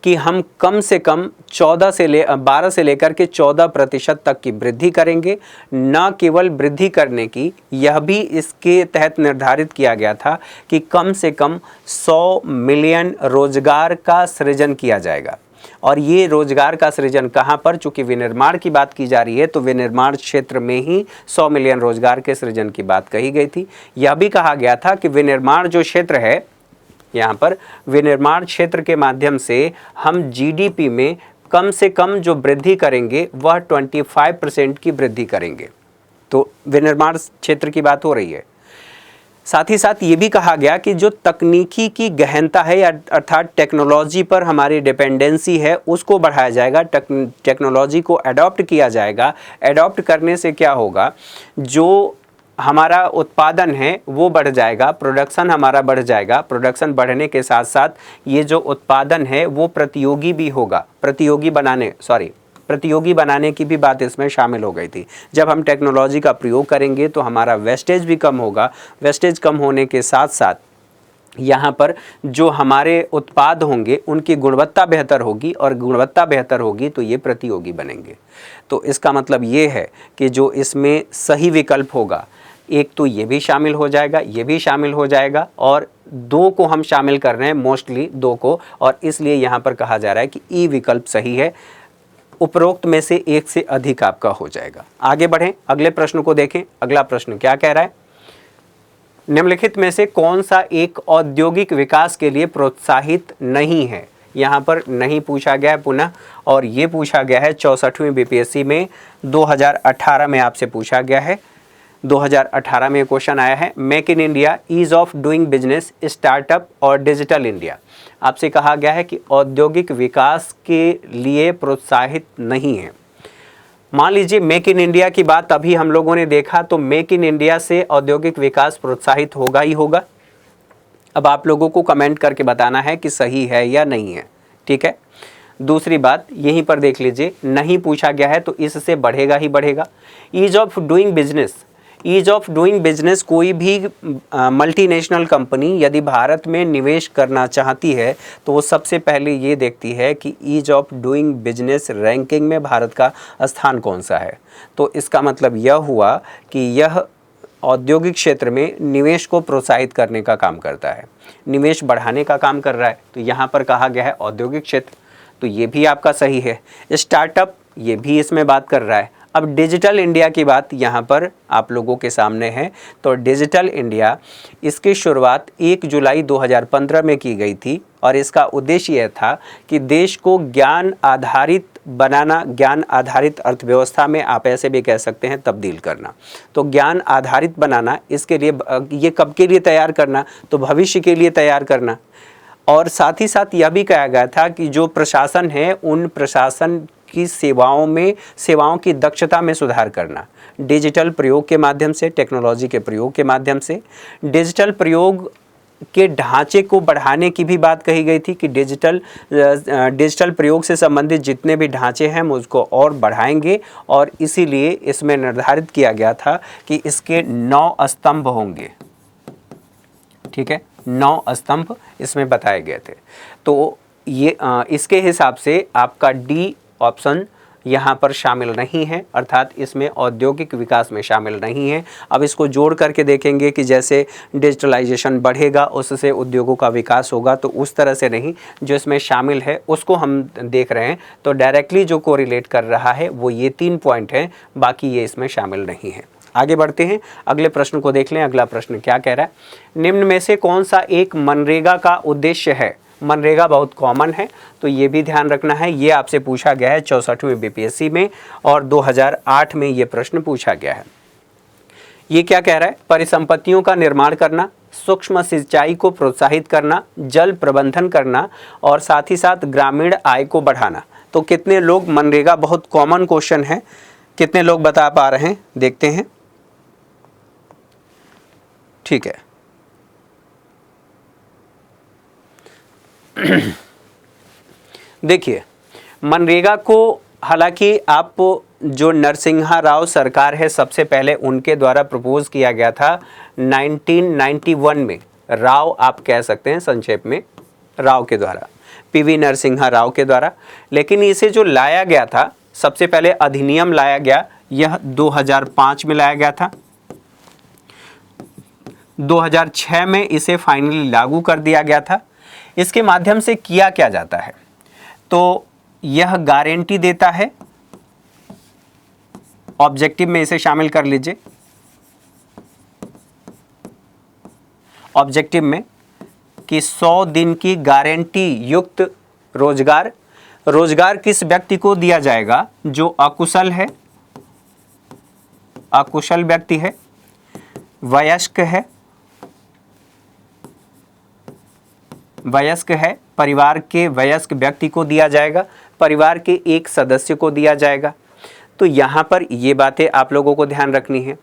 कि हम कम से कम 12 से लेकर के 14% तक की वृद्धि करेंगे। न केवल वृद्धि करने की, यह भी इसके तहत निर्धारित किया गया था कि कम से कम 100 मिलियन रोजगार का सृजन किया जाएगा। और ये रोजगार का सृजन कहाँ पर? चूंकि विनिर्माण की बात की जा रही है तो विनिर्माण क्षेत्र में ही 100 मिलियन रोजगार के सृजन की बात कही गई थी। यह भी कहा गया था कि विनिर्माण जो क्षेत्र है, यहाँ पर विनिर्माण क्षेत्र के माध्यम से हम जीडीपी में कम से कम जो वृद्धि करेंगे वह 25% की वृद्धि करेंगे। तो विनिर्माण क्षेत्र की बात हो रही है। साथ ही साथ ये भी कहा गया कि जो तकनीकी की गहनता है, अर्थात टेक्नोलॉजी पर हमारी डिपेंडेंसी है, उसको बढ़ाया जाएगा, टेक्नोलॉजी को अडॉप्ट किया जाएगा। अडॉप्ट करने से क्या होगा? जो हमारा उत्पादन है वो बढ़ जाएगा, प्रोडक्शन हमारा बढ़ जाएगा। प्रोडक्शन बढ़ने के साथ साथ ये जो उत्पादन है वो प्रतियोगी भी होगा। प्रतियोगी बनाने की भी बात इसमें शामिल हो गई थी। जब हम टेक्नोलॉजी का प्रयोग करेंगे तो हमारा वेस्टेज भी कम होगा। वेस्टेज कम होने के साथ साथ यहाँ पर जो हमारे उत्पाद होंगे उनकी गुणवत्ता बेहतर होगी, और गुणवत्ता बेहतर होगी तो ये प्रतियोगी बनेंगे। तो इसका मतलब ये है कि जो इसमें सही विकल्प होगा, एक तो ये भी शामिल हो जाएगा, ये भी शामिल हो जाएगा, और 2 को हम शामिल कर रहे हैं, मोस्टली 2 को, और इसलिए यहाँ पर कहा जा रहा है कि ई विकल्प सही है। उपरोक्त में से एक से अधिक आपका हो जाएगा। आगे बढ़ें, अगले प्रश्न को देखें। अगला प्रश्न क्या कह रहा है? निम्नलिखित में से कौन सा एक औद्योगिक विकास के लिए प्रोत्साहित नहीं है? यहाँ पर नहीं पूछा गया है पुनः, और ये पूछा गया है 64वीं बीपीएससी में 2018 में आपसे पूछा गया है। 2018 में क्वेश्चन आया है, make in India, ease of doing business, startup और डिजिटल इंडिया। आपसे कहा गया है कि औद्योगिक विकास के लिए प्रोत्साहित नहीं है। मान लीजिए मेक इन इंडिया की बात अभी हम लोगों ने देखा, तो मेक इन इंडिया से औद्योगिक विकास प्रोत्साहित होगा ही होगा। अब आप लोगों को कमेंट करके बताना है कि सही है या नहीं है, ठीक है। दूसरी बात यहीं पर देख लीजिए, नहीं पूछा गया है तो इससे बढ़ेगा ही बढ़ेगा। Ease of doing business, ease of doing business, कोई भी मल्टीनेशनल कंपनी यदि भारत में निवेश करना चाहती है तो वो सबसे पहले ये देखती है कि ease of doing business ranking में भारत का स्थान कौन सा है। तो इसका मतलब यह हुआ कि यह औद्योगिक क्षेत्र में निवेश को प्रोत्साहित करने का काम करता है, निवेश बढ़ाने का काम कर रहा है। तो यहाँ पर कहा गया है औद्योगिक क्षेत्र, तो ये भी आपका सही है। स्टार्टअप, ये भी इसमें बात कर रहा है। अब डिजिटल इंडिया की बात यहाँ पर आप लोगों के सामने है। तो डिजिटल इंडिया, इसकी शुरुआत 1 जुलाई 2015 में की गई थी और इसका उद्देश्य यह था कि देश को ज्ञान आधारित बनाना, ज्ञान आधारित अर्थव्यवस्था में आप ऐसे भी कह सकते हैं तब्दील करना। तो ज्ञान आधारित बनाना, इसके लिए ये कब के लिए तैयार करना, तो भविष्य के लिए तैयार करना। और साथ ही साथ यह भी कहा गया था कि जो प्रशासन है उन प्रशासन की सेवाओं की दक्षता में सुधार करना, डिजिटल प्रयोग के माध्यम से, टेक्नोलॉजी के प्रयोग के माध्यम से। डिजिटल प्रयोग के ढांचे को बढ़ाने की भी बात कही गई थी कि डिजिटल प्रयोग से संबंधित जितने भी ढांचे हैं हम उसको और बढ़ाएंगे, और इसीलिए इसमें निर्धारित किया गया था कि इसके 9 स्तंभ होंगे, ठीक है, 9 स्तंभ इसमें बताए गए थे। तो ये इसके हिसाब से आपका डी ऑप्शन यहाँ पर शामिल नहीं है, अर्थात इसमें औद्योगिक विकास में शामिल नहीं है। अब इसको जोड़ करके देखेंगे कि जैसे डिजिटलाइजेशन बढ़ेगा उससे उद्योगों का विकास होगा, तो उस तरह से नहीं, जो इसमें शामिल है उसको हम देख रहे हैं। तो डायरेक्टली जो कोरिलेट कर रहा है वो ये 3 पॉइंट हैं, बाकी ये इसमें शामिल नहीं है। आगे बढ़ते हैं, अगले प्रश्न को देख लें। अगला प्रश्न क्या कह रहा है, निम्न में से कौन सा एक मनरेगा का उद्देश्य है। मनरेगा बहुत कॉमन है तो ये भी ध्यान रखना है। ये आपसे पूछा गया है 64वीं बीपीएससी में और 2008 में ये प्रश्न पूछा गया है। ये क्या कह रहा है, परिसंपत्तियों का निर्माण करना, सूक्ष्म सिंचाई को प्रोत्साहित करना, जल प्रबंधन करना और साथ ही साथ ग्रामीण आय को बढ़ाना। तो कितने लोग, मनरेगा बहुत कॉमन क्वेश्चन है, कितने लोग बता पा रहे हैं देखते हैं, ठीक है। देखिए मनरेगा को, हालांकि आप जो नरसिम्हा राव सरकार है सबसे पहले उनके द्वारा प्रपोज किया गया था 1991 में, राव आप कह सकते हैं संक्षेप में, राव के द्वारा, पीवी नरसिम्हा राव के द्वारा। लेकिन इसे जो लाया गया था, सबसे पहले अधिनियम लाया गया, यह 2005 में लाया गया था। 2006 में इसे फाइनली लागू कर दिया गया था। इसके माध्यम से किया क्या जाता है, तो यह गारंटी देता है, ऑब्जेक्टिव में इसे शामिल कर लीजिए, ऑब्जेक्टिव में कि 100 दिन की गारंटी युक्त रोजगार, रोजगार किस व्यक्ति को दिया जाएगा, जो अकुशल है, अकुशल व्यक्ति है, वयस्क है, वयस्क है, परिवार के वयस्क व्यक्ति को दिया जाएगा, परिवार के एक सदस्य को दिया जाएगा। तो यहाँ पर ये बातें आप लोगों को ध्यान रखनी है।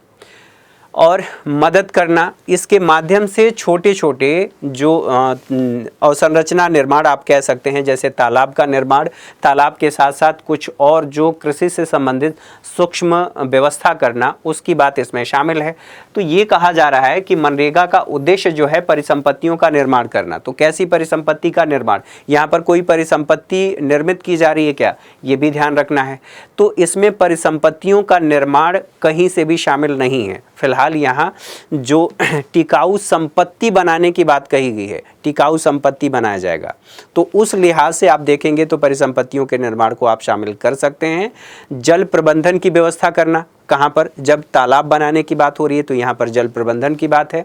और मदद करना, इसके माध्यम से छोटे छोटे जो अवसंरचना निर्माण आप कह सकते हैं, जैसे तालाब का निर्माण, तालाब के साथ साथ कुछ और जो कृषि से संबंधित सूक्ष्म व्यवस्था करना, उसकी बात इसमें शामिल है। तो ये कहा जा रहा है कि मनरेगा का उद्देश्य जो है परिसंपत्तियों का निर्माण करना। तो कैसी परिसंपत्ति का निर्माण, यहाँ पर कोई परिसंपत्ति निर्मित की जा रही है क्या, ये भी ध्यान रखना है। तो इसमें परिसंपत्तियों का निर्माण कहीं से भी शामिल नहीं है। फिलहाल यहाँ जो टिकाऊ संपत्ति बनाने की बात कही गई है, टिकाऊ संपत्ति बनाया जाएगा, तो उस लिहाज से आप देखेंगे तो परिसंपत्तियों के निर्माण को आप शामिल कर सकते हैं। जल प्रबंधन की व्यवस्था करना, कहाँ पर, जब तालाब बनाने की बात हो रही है तो यहाँ पर जल प्रबंधन की बात है।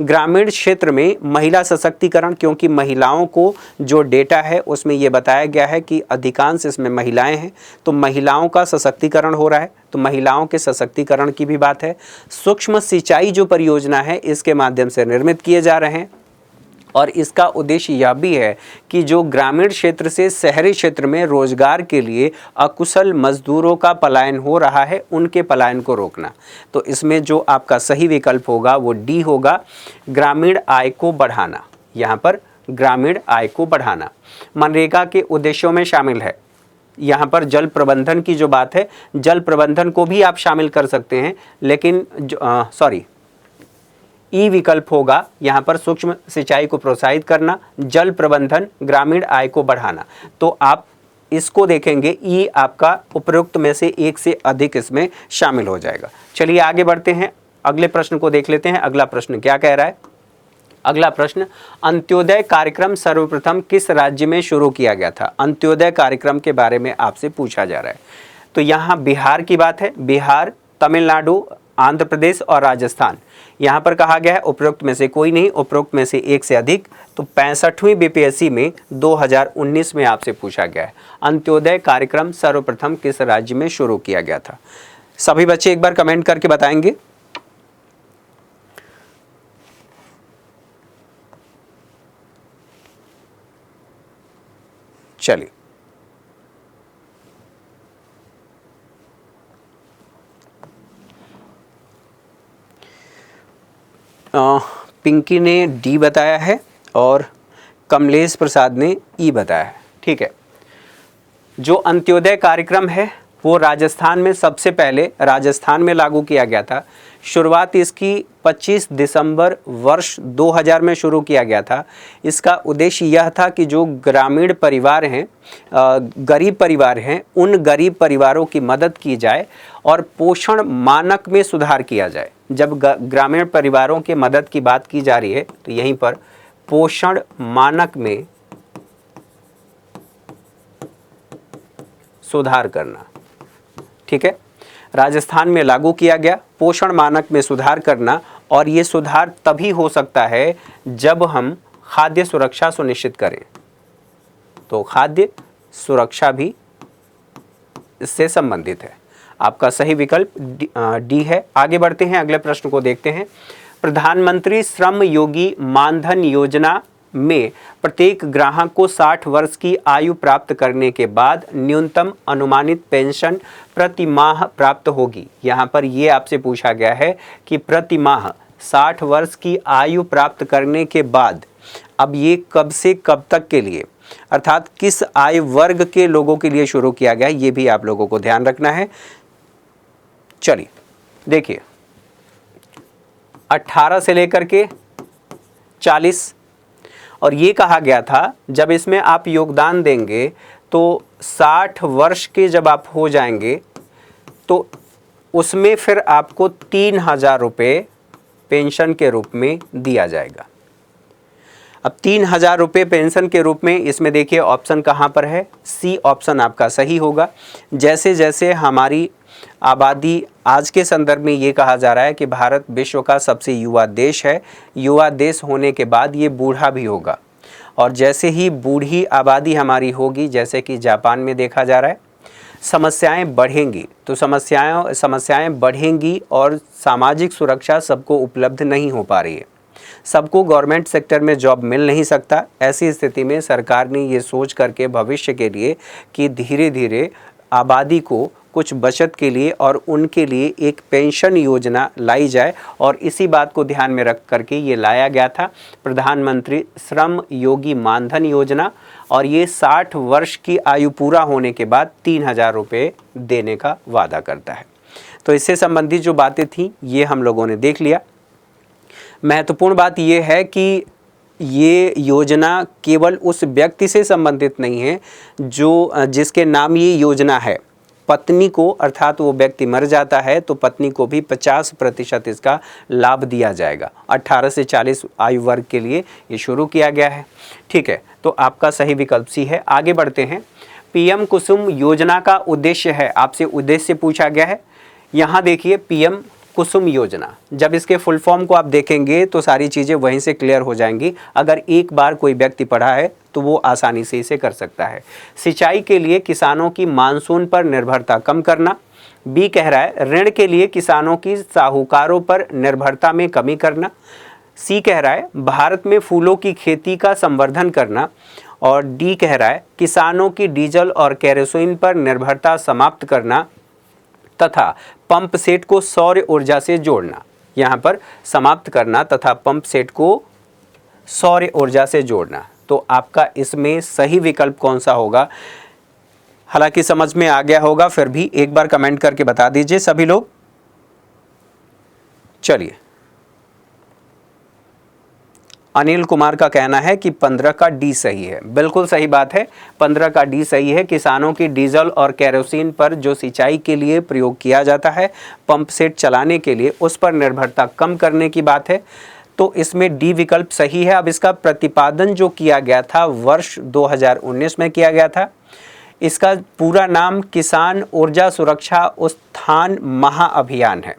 ग्रामीण क्षेत्र में महिला सशक्तिकरण, क्योंकि महिलाओं को जो डेटा है उसमें ये बताया गया है कि अधिकांश इसमें महिलाएं हैं, तो महिलाओं का सशक्तिकरण हो रहा है, तो महिलाओं के सशक्तिकरण की भी बात है। सूक्ष्म सिंचाई जो परियोजना है इसके माध्यम से निर्मित किए जा रहे हैं और इसका उद्देश्य यह भी है कि जो ग्रामीण क्षेत्र से शहरी क्षेत्र में रोजगार के लिए अकुशल मजदूरों का पलायन हो रहा है, उनके पलायन को रोकना। तो इसमें जो आपका सही विकल्प होगा वो डी होगा, ग्रामीण आय को बढ़ाना। यहाँ पर ग्रामीण आय को बढ़ाना मनरेगा के उद्देश्यों में शामिल है। यहाँ पर जल प्रबंधन की जो बात है, जल प्रबंधन को भी आप शामिल कर सकते हैं, लेकिन ई विकल्प होगा यहाँ पर, सूक्ष्म सिंचाई को प्रोत्साहित करना, जल प्रबंधन, ग्रामीण आय को बढ़ाना। तो आप इसको देखेंगे, ई आपका उपरोक्त में से एक से अधिक इसमें शामिल हो जाएगा। चलिए आगे बढ़ते हैं, अगले प्रश्न को देख लेते हैं। अगला प्रश्न क्या कह रहा है? अगला प्रश्न, अंत्योदय कार्यक्रम सर्वप्रथम किस राज्य में शुरू किया गया था? अंत्योदय कार्यक्रम के बारे में आपसे पूछा जा रहा है। तो यहाँ बिहार की बात है, बिहार, तमिलनाडु, आंध्र प्रदेश और राजस्थान। यहाँ पर कहा गया है उपरोक्त में से कोई नहीं, उपरोक्त में से एक से अधिक। तो 65वीं बीपीएससी में 2019 में आपसे पूछा गया है, अंत्योदय कार्यक्रम सर्वप्रथम किस राज्य में शुरू किया गया था? सभी बच्चे एक बार कमेंट करके बताएंगे। चलिए, पिंकी ने डी बताया है और कमलेश प्रसाद ने ई बताया है। ठीक है, जो अंत्योदय कार्यक्रम है वो राजस्थान में सबसे पहले राजस्थान में लागू किया गया था। शुरुआत इसकी 25 दिसंबर वर्ष 2000 में शुरू किया गया था। इसका उद्देश्य यह था कि जो ग्रामीण परिवार हैं, गरीब परिवार हैं, उन गरीब परिवारों की मदद की जाए और पोषण मानक में सुधार किया जाए। जब ग्रामीण परिवारों के मदद की बात की जा रही है तो यहीं पर पोषण मानक में सुधार करना। ठीक है, राजस्थान में लागू किया गया पोषण मानक में सुधार करना, और ये सुधार तभी हो सकता है जब हम खाद्य सुरक्षा सुनिश्चित करें। तो खाद्य सुरक्षा भी इससे संबंधित है। आपका सही विकल्प डी है। आगे बढ़ते हैं, अगले प्रश्न को देखते हैं। प्रधानमंत्री श्रम योगी मानधन योजना में प्रत्येक ग्राहक को 60 वर्ष की आयु प्राप्त करने के बाद न्यूनतम अनुमानित पेंशन प्रति माह प्राप्त होगी। यहाँ पर ये आपसे पूछा गया है कि प्रति माह 60 वर्ष की आयु प्राप्त करने के बाद, अब ये कब से कब तक के लिए, अर्थात किस आयु वर्ग के लोगों के लिए शुरू किया गया है, ये भी आप लोगों को ध्यान रखना है। चलिए देखिए, 18 से लेकर के 40, और ये कहा गया था जब इसमें आप योगदान देंगे तो 60 वर्ष के जब आप हो जाएंगे तो उसमें फिर आपको 3000 रुपये पेंशन के रूप में दिया जाएगा। अब 3000 रुपये पेंशन के रूप में, इसमें देखिए ऑप्शन कहाँ पर है, सी ऑप्शन आपका सही होगा। जैसे जैसे हमारी आबादी, आज के संदर्भ में ये कहा जा रहा है कि भारत विश्व का सबसे युवा देश है, युवा देश होने के बाद ये बूढ़ा भी होगा, और जैसे ही बूढ़ी आबादी हमारी होगी, जैसे कि जापान में देखा जा रहा है, समस्याएं बढ़ेंगी। तो समस्याएं बढ़ेंगी और सामाजिक सुरक्षा सबको उपलब्ध नहीं हो पा रही है, सबको गवर्नमेंट सेक्टर में जॉब मिल नहीं सकता। ऐसी स्थिति में सरकार ने ये सोच करके भविष्य के लिए कि धीरे धीरे आबादी को कुछ बचत के लिए और उनके लिए एक पेंशन योजना लाई जाए, और इसी बात को ध्यान में रख करके ये लाया गया था प्रधानमंत्री श्रम योगी मानधन योजना, और ये 60 वर्ष की आयु पूरा होने के बाद 3000 रुपये देने का वादा करता है। तो इससे संबंधित जो बातें थी ये हम लोगों ने देख लिया। महत्वपूर्ण बात ये है कि ये योजना केवल उस व्यक्ति से संबंधित नहीं है जो जिसके नाम ये योजना है। पत्नी को, अर्थात वो व्यक्ति मर जाता है तो पत्नी को भी 50% इसका लाभ दिया जाएगा। 18 से 40 आयु वर्ग के लिए ये शुरू किया गया है। ठीक है, तो आपका सही विकल्प सी है। आगे बढ़ते हैं। पीएम कुसुम योजना का उद्देश्य है, आपसे उद्देश्य पूछा गया है। यहाँ देखिए पीएम कुसुम योजना, जब इसके फुल फॉर्म को आप देखेंगे तो सारी चीज़ें वहीं से क्लियर हो जाएंगी। अगर एक बार कोई व्यक्ति पढ़ा है तो वो आसानी से इसे कर सकता है। सिंचाई के लिए किसानों की मानसून पर निर्भरता कम करना। बी कह रहा है ऋण के लिए किसानों की साहूकारों पर निर्भरता में कमी करना। सी कह रहा है भारत में फूलों की खेती का संवर्धन करना। और डी कह रहा है किसानों की डीजल और केरोसिन पर निर्भरता समाप्त करना तथा पंप सेट को सौर ऊर्जा से जोड़ना। यहाँ पर समाप्त करना तथा पंप सेट को सौर ऊर्जा से जोड़ना। तो आपका इसमें सही विकल्प कौन सा होगा? हालांकि समझ में आ गया होगा, फिर भी एक बार कमेंट करके बता दीजिए सभी लोग। चलिए, अनिल कुमार का कहना है कि 15 का डी सही है। बिल्कुल सही बात है, 15 का डी सही है। किसानों की डीजल और केरोसिन पर जो सिंचाई के लिए प्रयोग किया जाता है, पंप सेट चलाने के लिए, उस पर निर्भरता कम करने की बात है। तो इसमें डी विकल्प सही है। अब इसका प्रतिपादन जो किया गया था वर्ष 2019 में किया गया था। इसका पूरा नाम किसान ऊर्जा सुरक्षा उत्थान महाअभियान है।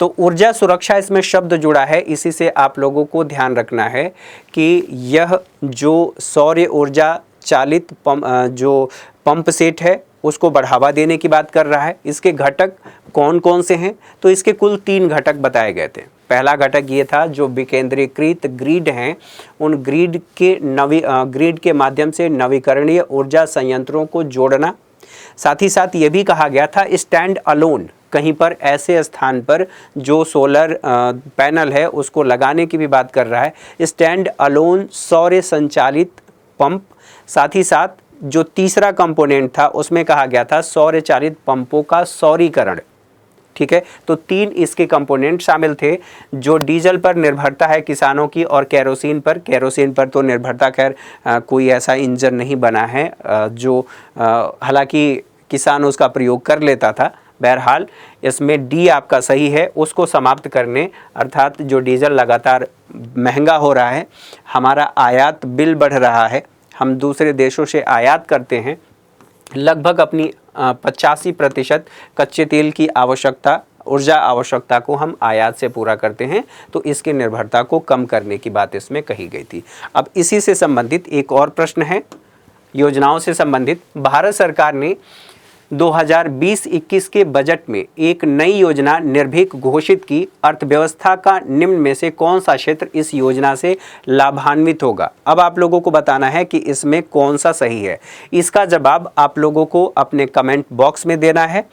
तो ऊर्जा सुरक्षा इसमें शब्द जुड़ा है, इसी से आप लोगों को ध्यान रखना है कि यह जो सौर ऊर्जा चालित जो पंप सेट है उसको बढ़ावा देने की बात कर रहा है। इसके घटक कौन कौन से हैं? तो इसके कुल 3 घटक बताए गए थे। पहला घटक ये था जो विकेंद्रीकृत ग्रिड हैं, उन ग्रिड के माध्यम से नवीकरणीय ऊर्जा संयंत्रों को जोड़ना। साथ ही साथ ये भी कहा गया था स्टैंड अलोन, कहीं पर ऐसे स्थान पर जो सोलर पैनल है उसको लगाने की भी बात कर रहा है। स्टैंड अलोन सौर संचालित पंप। साथ ही साथ जो तीसरा कंपोनेंट था उसमें कहा गया था सौर चालित पंपों का सौरीकरण। ठीक है, तो 3 इसके कंपोनेंट शामिल थे। जो डीजल पर निर्भरता है किसानों की और केरोसिन पर तो निर्भरता खैर कोई ऐसा इंजन नहीं बना है जो हालांकि किसान उसका प्रयोग कर लेता था। बहरहाल इसमें डी आपका सही है। उसको समाप्त करने, अर्थात जो डीजल लगातार महंगा हो रहा है, हमारा आयात बिल बढ़ रहा है, हम दूसरे देशों से आयात करते हैं, लगभग अपनी 85% कच्चे तेल की ऊर्जा आवश्यकता को हम आयात से पूरा करते हैं। तो इसकी निर्भरता को कम करने की बात इसमें कही गई थी। अब इसी से संबंधित एक और प्रश्न है, योजनाओं से संबंधित। भारत सरकार ने 2020-21 के बजट में एक नई योजना निर्भीक घोषित की। अर्थव्यवस्था का निम्न में से कौन सा क्षेत्र इस योजना से लाभान्वित होगा? अब आप लोगों को बताना है कि इसमें कौन सा सही है। इसका जवाब आप लोगों को अपने कमेंट बॉक्स में देना है।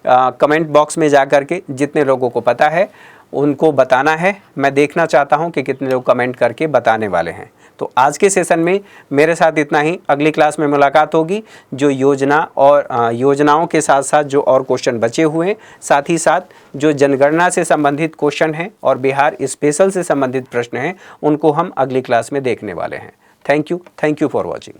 कमेंट बॉक्स में जाकर के जितने लोगों को पता है उनको बताना है। मैं देखना चाहता हूं कि कितने लोग कमेंट करके बताने वाले हैं। तो आज के सेशन में मेरे साथ इतना ही। अगली क्लास में मुलाकात होगी जो योजना और योजनाओं के साथ साथ जो और क्वेश्चन बचे हुए हैं, साथ ही साथ जो जनगणना से संबंधित क्वेश्चन हैं और बिहार स्पेशल से संबंधित प्रश्न हैं, उनको हम अगली क्लास में देखने वाले हैं। Thank you for watching.